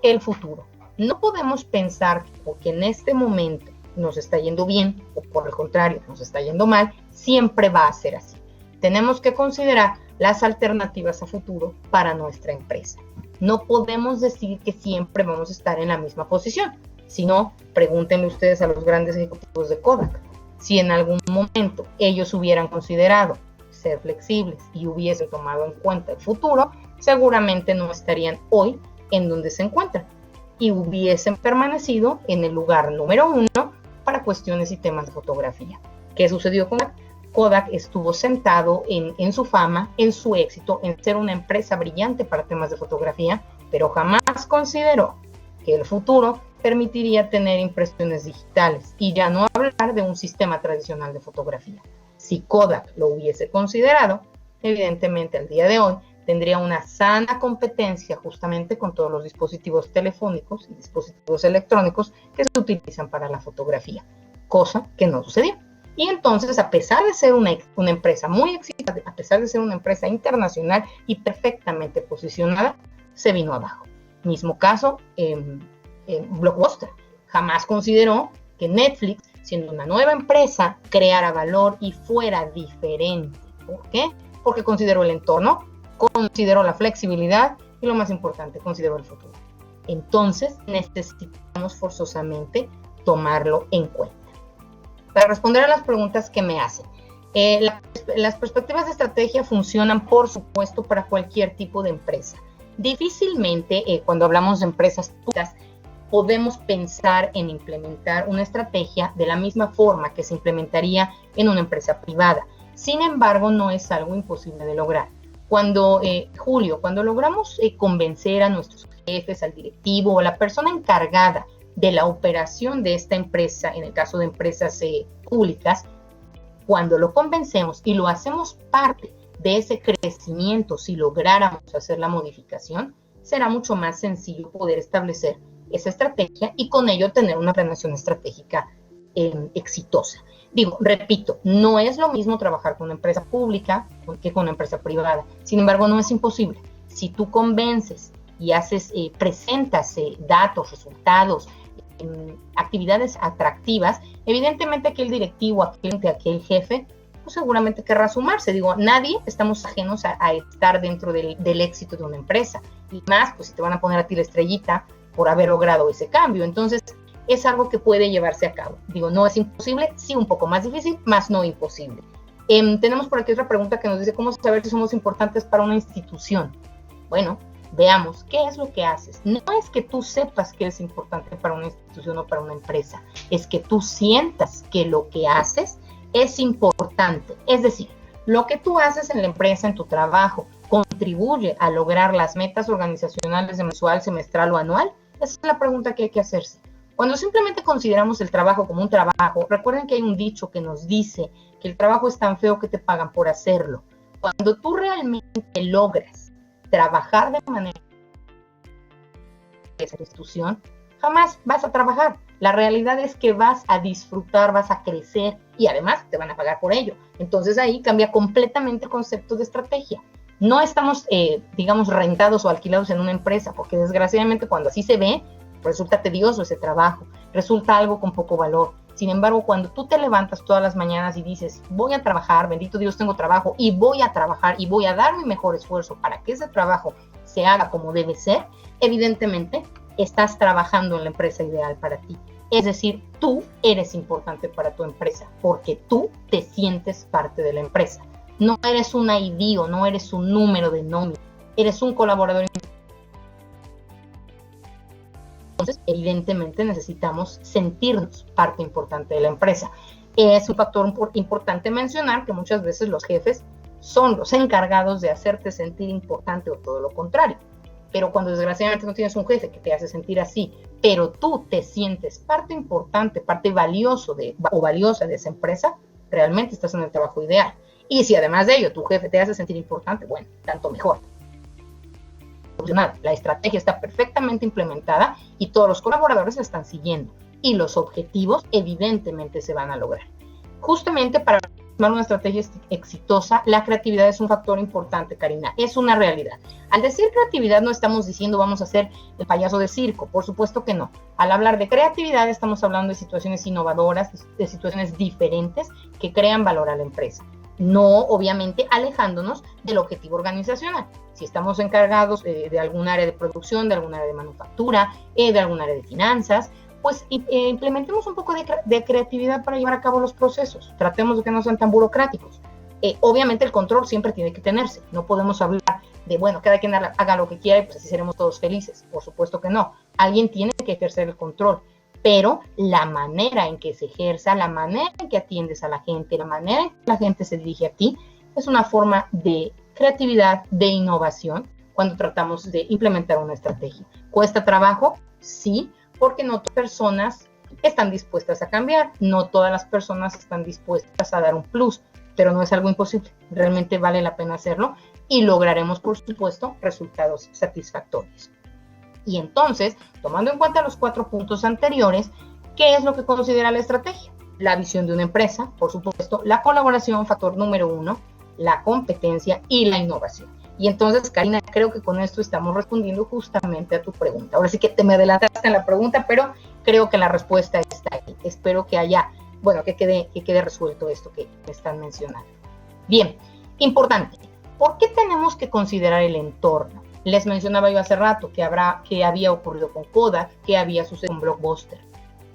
el futuro. No podemos pensar que porque en este momento nos está yendo bien o por el contrario nos está yendo mal, siempre va a ser así. Tenemos que considerar las alternativas a futuro para nuestra empresa. No podemos decir que siempre vamos a estar en la misma posición. Si no, pregúntenle ustedes a los grandes ejecutivos de Kodak. Si en algún momento ellos hubieran considerado ser flexibles y hubiesen tomado en cuenta el futuro, seguramente no estarían hoy en donde se encuentran y hubiesen permanecido en el lugar número 1 para cuestiones y temas de fotografía. ¿Qué sucedió con Kodak? Kodak estuvo sentado en su fama, en su éxito, en ser una empresa brillante para temas de fotografía, pero jamás consideró que el futuro permitiría tener impresiones digitales y ya no hablar de un sistema tradicional de fotografía. Si Kodak lo hubiese considerado, evidentemente al día de hoy tendría una sana competencia justamente con todos los dispositivos telefónicos y dispositivos electrónicos que se utilizan para la fotografía, cosa que no sucedió. Y entonces, a pesar de ser una empresa muy exitosa, a pesar de ser una empresa internacional y perfectamente posicionada, se vino abajo. Mismo caso Blockbuster. Jamás consideró que Netflix, siendo una nueva empresa, creara valor y fuera diferente. ¿Por qué? Porque consideró el entorno, consideró la flexibilidad y lo más importante, consideró el futuro. Entonces, necesitamos forzosamente tomarlo en cuenta. Para responder a las preguntas que me hacen, las perspectivas de estrategia funcionan, por supuesto, para cualquier tipo de empresa. Difícilmente, cuando hablamos de empresas públicas, podemos pensar en implementar una estrategia de la misma forma que se implementaría en una empresa privada. Sin embargo, no es algo imposible de lograr. Cuando, Julio, cuando logramos convencer a nuestros jefes, al directivo o a la persona encargada de la operación de esta empresa, en el caso de empresas públicas, cuando lo convencemos y lo hacemos parte de ese crecimiento, si lográramos hacer la modificación, será mucho más sencillo poder establecer esa estrategia y con ello tener una planeación estratégica exitosa. Digo, repito, no es lo mismo trabajar con una empresa pública que con una empresa privada. Sin embargo, no es imposible. Si tú convences y presentas datos, resultados, actividades atractivas, evidentemente aquel directivo, aquel jefe, pues seguramente querrá sumarse. Digo, nadie estamos ajenos a estar dentro del éxito de una empresa. Y más, pues si te van a poner a ti la estrellita por haber logrado ese cambio. Entonces, es algo que puede llevarse a cabo. Digo, no es imposible, sí un poco más difícil, más no imposible. Tenemos por aquí otra pregunta que nos dice, ¿cómo saber si somos importantes para una institución? Bueno, veamos, ¿qué es lo que haces? No es que tú sepas que es importante para una institución o para una empresa, es que tú sientas que lo que haces es importante. Es decir, lo que tú haces en la empresa, en tu trabajo, contribuye a lograr las metas organizacionales de mensual, semestral o anual. Esa es la pregunta que hay que hacerse. Cuando simplemente consideramos el trabajo como un trabajo, recuerden que hay un dicho que nos dice que el trabajo es tan feo que te pagan por hacerlo. Cuando tú realmente logras trabajar de manera esa institución, jamás vas a trabajar. La realidad es que vas a disfrutar, vas a crecer y además te van a pagar por ello. Entonces ahí cambia completamente el concepto de estrategia. No estamos, digamos, rentados o alquilados en una empresa, porque desgraciadamente cuando así se ve, resulta tedioso ese trabajo, resulta algo con poco valor. Sin embargo, cuando tú te levantas todas las mañanas y dices, voy a trabajar, bendito Dios, tengo trabajo, y voy a trabajar y voy a dar mi mejor esfuerzo para que ese trabajo se haga como debe ser, evidentemente estás trabajando en la empresa ideal para ti. Es decir, tú eres importante para tu empresa, porque tú te sientes parte de la empresa. No eres un ID o no eres un número de nómina, eres un colaborador. Entonces, evidentemente necesitamos sentirnos parte importante de la empresa. Es un factor importante mencionar que muchas veces los jefes son los encargados de hacerte sentir importante o todo lo contrario. Pero cuando desgraciadamente no tienes un jefe que te hace sentir así, pero tú te sientes parte importante, parte valiosa de esa empresa, realmente estás en el trabajo ideal. Y si además de ello tu jefe te hace sentir importante, bueno, tanto mejor. La estrategia está perfectamente implementada y todos los colaboradores la están siguiendo y los objetivos evidentemente se van a lograr. Justamente para formar una estrategia exitosa, la creatividad es un factor importante, Karina, es una realidad. Al decir creatividad no estamos diciendo vamos a ser el payaso de circo, por supuesto que no. Al hablar de creatividad estamos hablando de situaciones innovadoras, de situaciones diferentes que crean valor a la empresa. No, obviamente, alejándonos del objetivo organizacional. Si estamos encargados de algún área de producción, de algún área de manufactura, de algún área de finanzas, pues implementemos un poco de creatividad para llevar a cabo los procesos. Tratemos de que no sean tan burocráticos. Obviamente el control siempre tiene que tenerse. No podemos hablar de, bueno, cada quien haga lo que quiera y pues así seremos todos felices. Por supuesto que no. Alguien tiene que ejercer el control. Pero la manera en que se ejerza, la manera en que atiendes a la gente, la manera en que la gente se dirige a ti, es una forma de creatividad, de innovación, cuando tratamos de implementar una estrategia. ¿Cuesta trabajo? Sí, porque no todas las personas están dispuestas a cambiar, no todas las personas están dispuestas a dar un plus, pero no es algo imposible, realmente vale la pena hacerlo y lograremos, por supuesto, resultados satisfactorios. Y entonces, tomando en cuenta los 4 puntos anteriores, ¿qué es lo que considera la estrategia? La visión de una empresa, por supuesto, la colaboración, factor número 1, la competencia y la innovación. Y entonces, Karina, creo que con esto estamos respondiendo justamente a tu pregunta. Ahora sí que te me adelantaste en la pregunta, pero creo que la respuesta está ahí. Espero que haya, bueno, que quede resuelto esto que me están mencionando. Bien, importante. ¿Por qué tenemos que considerar el entorno? Les mencionaba yo hace rato que había ocurrido con Kodak, que había sucedido con Blockbuster.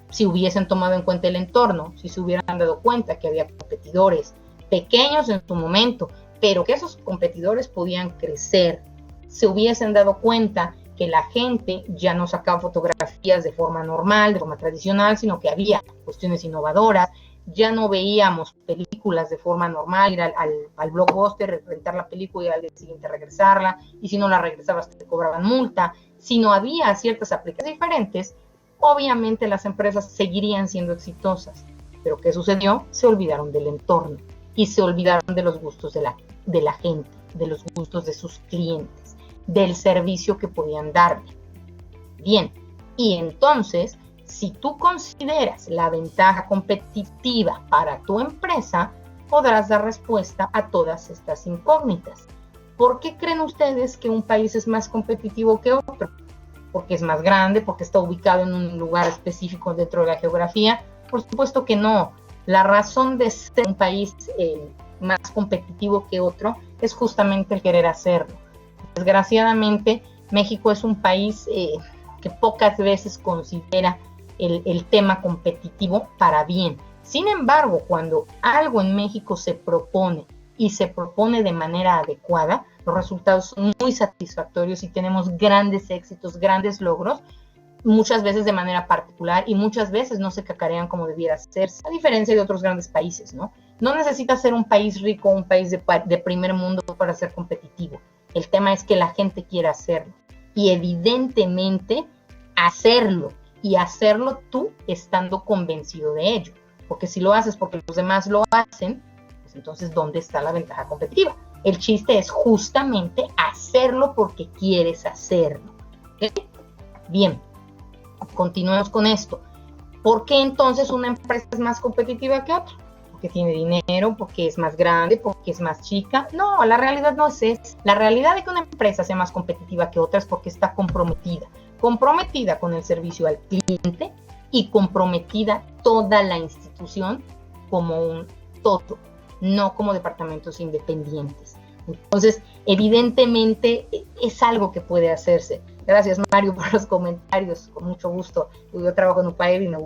Si hubiesen tomado en cuenta el entorno, si se hubieran dado cuenta que había competidores pequeños en su momento, pero que esos competidores podían crecer, se hubiesen dado cuenta que la gente ya no sacaba fotografías de forma normal, de forma tradicional, sino que había cuestiones innovadoras, ya no veíamos películas de forma normal, ir al blockbuster, rentar la película y al día siguiente regresarla, y si no la regresabas te cobraban multa. Si no había ciertas aplicaciones diferentes, obviamente las empresas seguirían siendo exitosas. Pero ¿qué sucedió? Se olvidaron del entorno y se olvidaron de los gustos de la gente, de los gustos de sus clientes, del servicio que podían darle. Bien, y entonces, si tú consideras la ventaja competitiva para tu empresa, podrás dar respuesta a todas estas incógnitas. ¿Por qué creen ustedes que un país es más competitivo que otro? ¿Porque es más grande? ¿Porque está ubicado en un lugar específico dentro de la geografía? Por supuesto que no. La razón de ser un país más competitivo que otro es justamente el querer hacerlo. Desgraciadamente, México es un país que pocas veces considera el tema competitivo para bien. Sin embargo, cuando algo en México se propone y se propone de manera adecuada, los resultados son muy satisfactorios y tenemos grandes éxitos, grandes logros, muchas veces de manera particular y muchas veces no se cacarean como debiera hacerse, a diferencia de otros grandes países, ¿no? No necesita ser un país rico, un país de primer mundo para ser competitivo. El tema es que la gente quiera hacerlo y evidentemente hacerlo y hacerlo tú estando convencido de ello, porque si lo haces porque los demás lo hacen, pues entonces ¿dónde está la ventaja competitiva? El chiste es justamente hacerlo porque quieres hacerlo. ¿Okay? Bien, continuemos con esto. ¿Por qué entonces una empresa es más competitiva que otra? Porque tiene dinero, porque es más grande, porque es más chica. No, la realidad no es esa. La realidad de que una empresa sea más competitiva que otra es porque está comprometida con el servicio al cliente y comprometida toda la institución como un todo, no como departamentos independientes. Entonces, evidentemente es algo que puede hacerse. Gracias, Mario, por los comentarios, con mucho gusto. Yo trabajo en UPAEB y me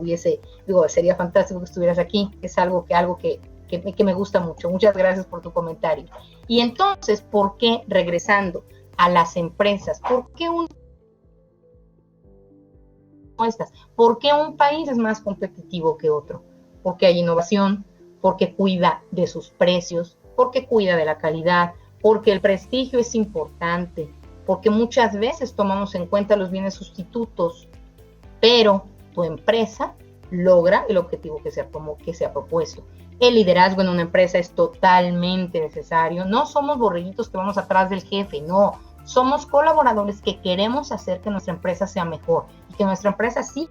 sería fantástico que estuvieras aquí. Es algo que me gusta mucho. Muchas gracias por tu comentario. Y entonces, ¿por qué, regresando a las empresas, por qué un país es más competitivo que otro? Porque hay innovación, porque cuida de sus precios, porque cuida de la calidad, porque el prestigio es importante, porque muchas veces tomamos en cuenta los bienes sustitutos, pero tu empresa logra el objetivo que se ha propuesto. El liderazgo en una empresa es totalmente necesario. No somos borreguitos que vamos atrás del jefe, no. Somos colaboradores que queremos hacer que nuestra empresa sea mejor y que nuestra empresa sí,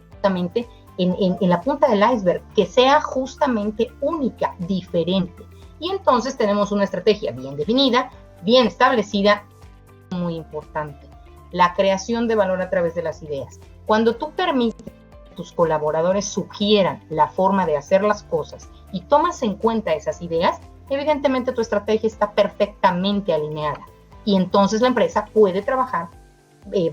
justamente en la punta del iceberg, que sea justamente única, diferente. Y entonces tenemos una estrategia bien definida, bien establecida, muy importante, la creación de valor a través de las ideas. Cuando tú permites que tus colaboradores sugieran la forma de hacer las cosas y tomas en cuenta esas ideas, evidentemente tu estrategia está perfectamente alineada y entonces la empresa puede trabajar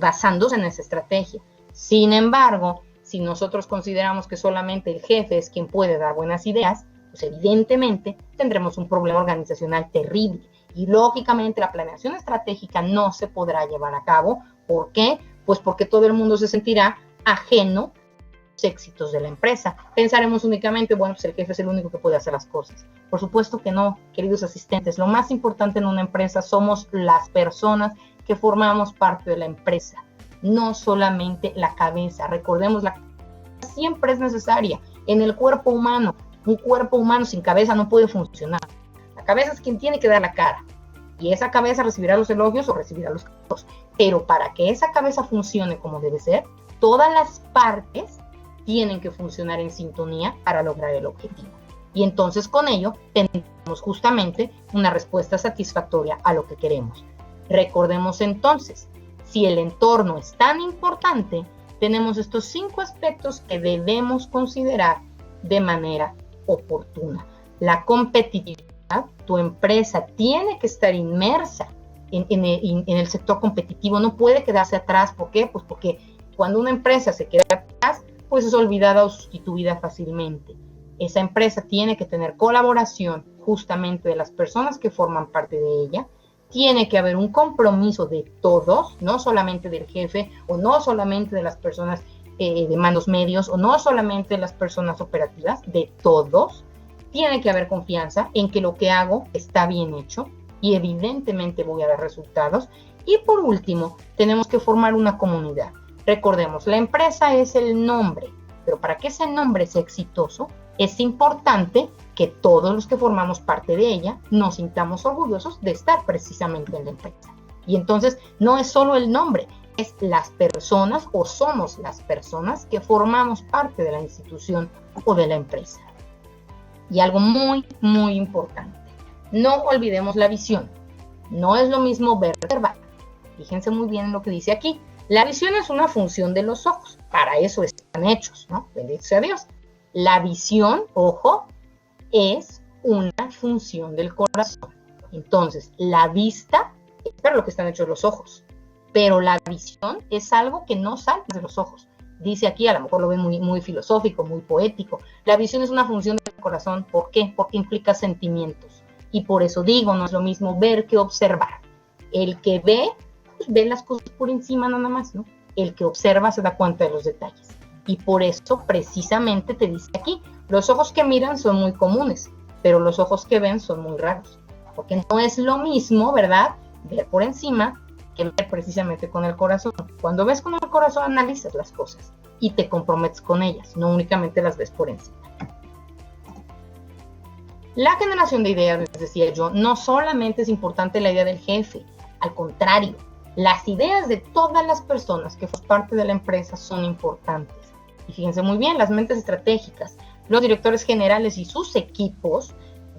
basándose en esa estrategia. Sin embargo, si nosotros consideramos que solamente el jefe es quien puede dar buenas ideas, pues evidentemente tendremos un problema organizacional terrible y lógicamente la planeación estratégica no se podrá llevar a cabo. ¿Por qué? Pues porque todo el mundo se sentirá ajeno a los éxitos de la empresa. Pensaremos únicamente, bueno, pues el jefe es el único que puede hacer las cosas. Por supuesto que no, queridos asistentes. Lo más importante en una empresa somos las personas que formamos parte de la empresa, no solamente la cabeza. Recordemos, la cabeza siempre es necesaria en el cuerpo humano. Un cuerpo humano sin cabeza no puede funcionar. La cabeza es quien tiene que dar la cara. Y esa cabeza recibirá los elogios o recibirá los críticos. Pero para que esa cabeza funcione como debe ser, todas las partes tienen que funcionar en sintonía para lograr el objetivo. Y entonces con ello tendremos justamente una respuesta satisfactoria a lo que queremos. Recordemos entonces, si el entorno es tan importante, tenemos estos 5 aspectos que debemos considerar de manera oportuna. La competitividad. Tu empresa tiene que estar inmersa en el sector competitivo, no puede quedarse atrás. ¿Por qué? Pues porque cuando una empresa se queda atrás, pues es olvidada o sustituida fácilmente. Esa empresa tiene que tener colaboración justamente de las personas que forman parte de ella. Tiene que haber un compromiso de todos, no solamente del jefe o no solamente de las personas de mandos medios, o no solamente las personas operativas, de todos. Tiene que haber confianza en que lo que hago está bien hecho y evidentemente voy a dar resultados. Y por último, tenemos que formar una comunidad. Recordemos, la empresa es el nombre, pero para que ese nombre sea exitoso, es importante que todos los que formamos parte de ella nos sintamos orgullosos de estar precisamente en la empresa. Y entonces no es solo el nombre, es las personas o somos las personas que formamos parte de la institución o de la empresa. Y algo muy, muy importante, no olvidemos la visión. No es lo mismo ver que observar. Fíjense muy bien en lo que dice aquí. La visión es una función de los ojos, para eso están hechos, ¿no? Bendito sea Dios. La visión, ojo, es una función del corazón. Entonces, la vista es para lo que están hechos los ojos, pero la visión es algo que no sale de los ojos. Dice aquí, a lo mejor lo ven muy, muy filosófico, muy poético. La visión es una función del corazón. ¿Por qué? Porque implica sentimientos. Y por eso digo, no es lo mismo ver que observar. El que ve, pues ve las cosas por encima nada más, ¿no? El que observa se da cuenta de los detalles. Y por eso precisamente te dice aquí, los ojos que miran son muy comunes, pero los ojos que ven son muy raros. Porque no es lo mismo, ¿verdad? Ver por encima que ver precisamente con el corazón. Cuando ves con el corazón analizas las cosas y te comprometes con ellas, no únicamente las ves por encima. La generación de ideas, les decía yo, no solamente es importante la idea del jefe, al contrario, las ideas de todas las personas que forman parte de la empresa son importantes. Y fíjense muy bien, las mentes estratégicas, los directores generales y sus equipos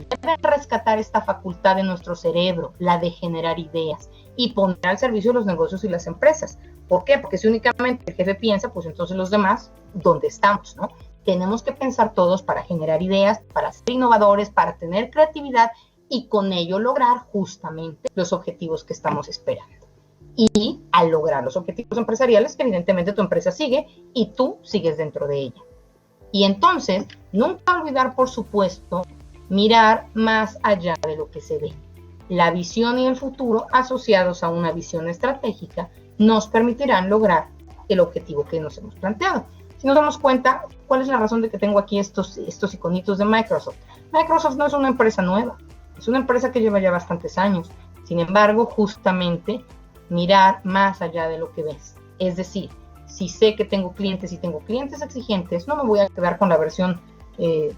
deben rescatar esta facultad de nuestro cerebro, la de generar ideas, y poner al servicio de los negocios y las empresas. ¿Por qué? Porque si únicamente el jefe piensa, pues entonces los demás, ¿dónde estamos, no? Tenemos que pensar todos para generar ideas, para ser innovadores, para tener creatividad y con ello lograr justamente los objetivos que estamos esperando. Y al lograr los objetivos empresariales, evidentemente tu empresa sigue y tú sigues dentro de ella. Y entonces, nunca olvidar, por supuesto, mirar más allá de lo que se ve. La visión y el futuro asociados a una visión estratégica nos permitirán lograr el objetivo que nos hemos planteado. Si nos damos cuenta, ¿cuál es la razón de que tengo aquí estos iconitos de Microsoft? Microsoft no es una empresa nueva, es una empresa que lleva ya bastantes años. Sin embargo, justamente mirar más allá de lo que ves. Es decir, si sé que tengo clientes y tengo clientes exigentes, no me voy a quedar con la versión de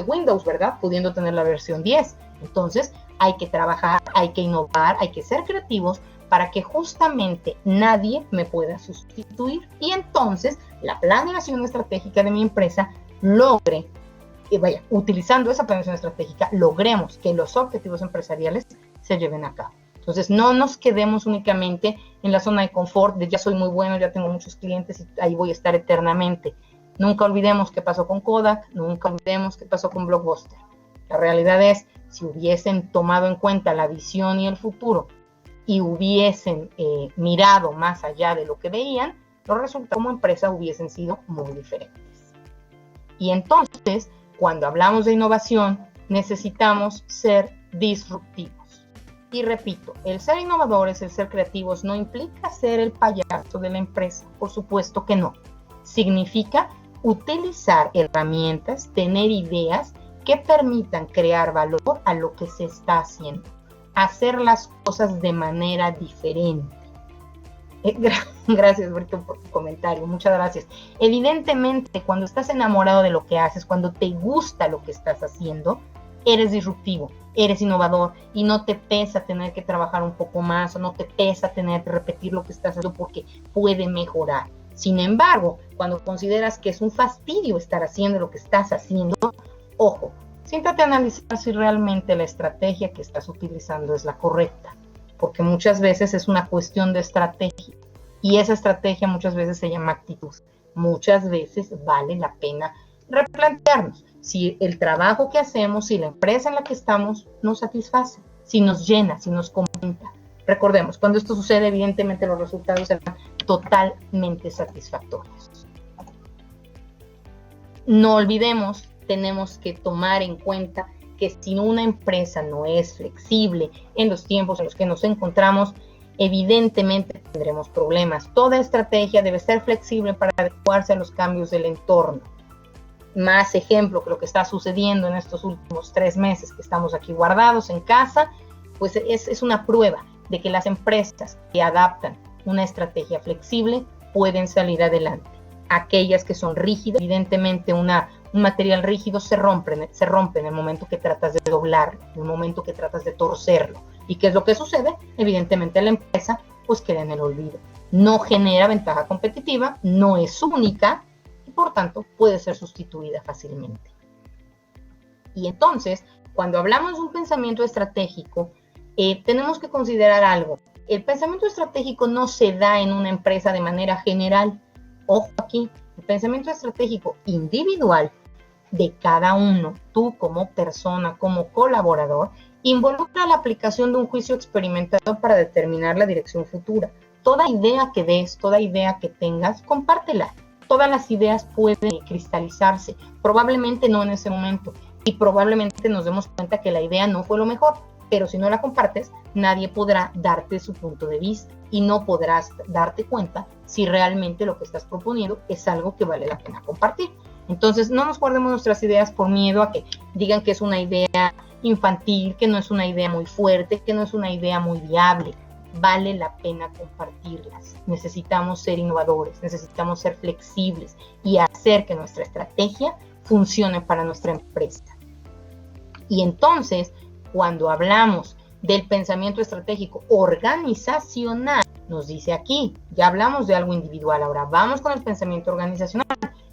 Windows, ¿verdad? Pudiendo tener la versión 10. Entonces, hay que trabajar, hay que innovar, hay que ser creativos para que justamente nadie me pueda sustituir. Y entonces, la planeación estratégica de mi empresa logre, utilizando esa planeación estratégica, logremos que los objetivos empresariales se lleven a cabo. Entonces, no nos quedemos únicamente en la zona de confort de ya soy muy bueno, ya tengo muchos clientes y ahí voy a estar eternamente. Nunca olvidemos qué pasó con Kodak, nunca olvidemos qué pasó con Blockbuster. La realidad es, si hubiesen tomado en cuenta la visión y el futuro y hubiesen mirado más allá de lo que veían, los resultados como empresa hubiesen sido muy diferentes. Y entonces, cuando hablamos de innovación, necesitamos ser disruptivos. Y repito, el ser innovadores, el ser creativos, no implica ser el payaso de la empresa, por supuesto que no. Significa utilizar herramientas, tener ideas que permitan crear valor a lo que se está haciendo, hacer las cosas de manera diferente. Gracias, Brito, por tu comentario, muchas gracias. Evidentemente, cuando estás enamorado de lo que haces, cuando te gusta lo que estás haciendo, eres disruptivo, eres innovador y no te pesa tener que trabajar un poco más o no te pesa tener que repetir lo que estás haciendo porque puede mejorar. Sin embargo, cuando consideras que es un fastidio estar haciendo lo que estás haciendo, ojo, siéntate a analizar si realmente la estrategia que estás utilizando es la correcta, porque muchas veces es una cuestión de estrategia y esa estrategia muchas veces se llama actitud. Muchas veces vale la pena replantearnos si el trabajo que hacemos, si la empresa en la que estamos nos satisface, si nos llena, si nos comenta. Recordemos, cuando esto sucede, evidentemente los resultados serán totalmente satisfactorios. No olvidemos, tenemos que tomar en cuenta que si una empresa no es flexible en los tiempos en los que nos encontramos, evidentemente tendremos problemas. Toda estrategia debe ser flexible para adecuarse a los cambios del entorno. Más ejemplo que lo que está sucediendo en estos últimos 3 meses que estamos aquí guardados en casa, pues es una prueba de que las empresas que adaptan una estrategia flexible pueden salir adelante. Aquellas que son rígidas, evidentemente un material rígido se rompe en el momento que tratas de doblarlo, en el momento que tratas de torcerlo. ¿Y qué es lo que sucede? Evidentemente la empresa pues queda en el olvido. No genera ventaja competitiva, no es única y por tanto puede ser sustituida fácilmente. Y entonces, cuando hablamos de un pensamiento estratégico, tenemos que considerar algo. El pensamiento estratégico no se da en una empresa de manera general. Ojo aquí, el pensamiento estratégico individual de cada uno, tú como persona, como colaborador, involucra la aplicación de un juicio experimentado para determinar la dirección futura. Toda idea que des, toda idea que tengas, compártela. Todas las ideas pueden cristalizarse, probablemente no en ese momento, y probablemente nos demos cuenta que la idea no fue lo mejor, pero si no la compartes, nadie podrá darte su punto de vista y no podrás darte cuenta si realmente lo que estás proponiendo es algo que vale la pena compartir. Entonces, no nos guardemos nuestras ideas por miedo a que digan que es una idea infantil, que no es una idea muy fuerte, que no es una idea muy viable. Vale la pena compartirlas. Necesitamos ser innovadores, necesitamos ser flexibles y hacer que nuestra estrategia funcione para nuestra empresa. Y entonces, cuando hablamos del pensamiento estratégico organizacional, nos dice aquí, ya hablamos de algo individual, ahora vamos con el pensamiento organizacional.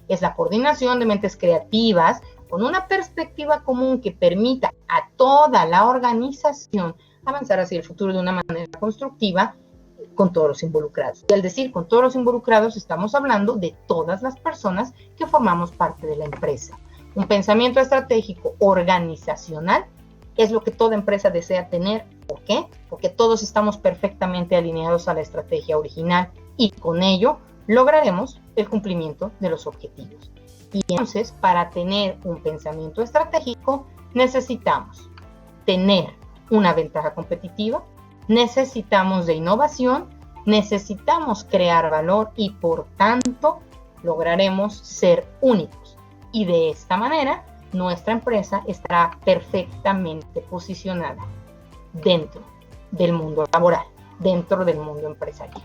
Es la coordinación de mentes creativas con una perspectiva común que permita a toda la organización avanzar hacia el futuro de una manera constructiva con todos los involucrados. Y al decir con todos los involucrados, estamos hablando de todas las personas que formamos parte de la empresa. Un pensamiento estratégico organizacional es lo que toda empresa desea tener. ¿Por qué? Porque todos estamos perfectamente alineados a la estrategia original y con ello lograremos el cumplimiento de los objetivos. Y entonces, para tener un pensamiento estratégico, necesitamos tener una ventaja competitiva, necesitamos de innovación, necesitamos crear valor y por tanto lograremos ser únicos. Y de esta manera, nuestra empresa estará perfectamente posicionada dentro del mundo laboral, dentro del mundo empresarial.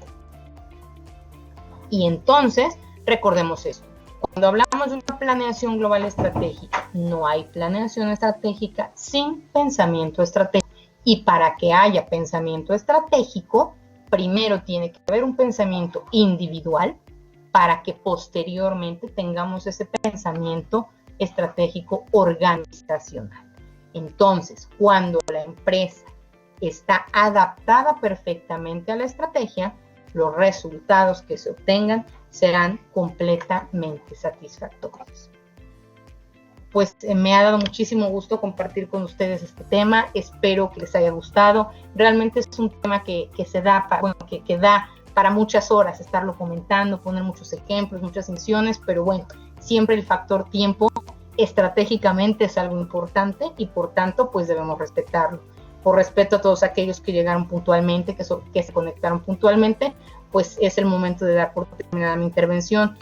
Y entonces, recordemos esto. Cuando hablamos de una planeación global estratégica, no hay planeación estratégica sin pensamiento estratégico. Y para que haya pensamiento estratégico, primero tiene que haber un pensamiento individual para que posteriormente tengamos ese pensamiento estratégico organizacional. Entonces, cuando la empresa está adaptada perfectamente a la estrategia, los resultados que se obtengan serán completamente satisfactorios. Pues me ha dado muchísimo gusto compartir con ustedes este tema, espero que les haya gustado. Realmente es un tema que da para muchas horas estarlo comentando, poner muchos ejemplos, muchas menciones, pero bueno, siempre el factor tiempo estratégicamente es algo importante y por tanto pues debemos respetarlo. Por respeto a todos aquellos que llegaron puntualmente, que se conectaron puntualmente, pues es el momento de dar por terminada mi intervención.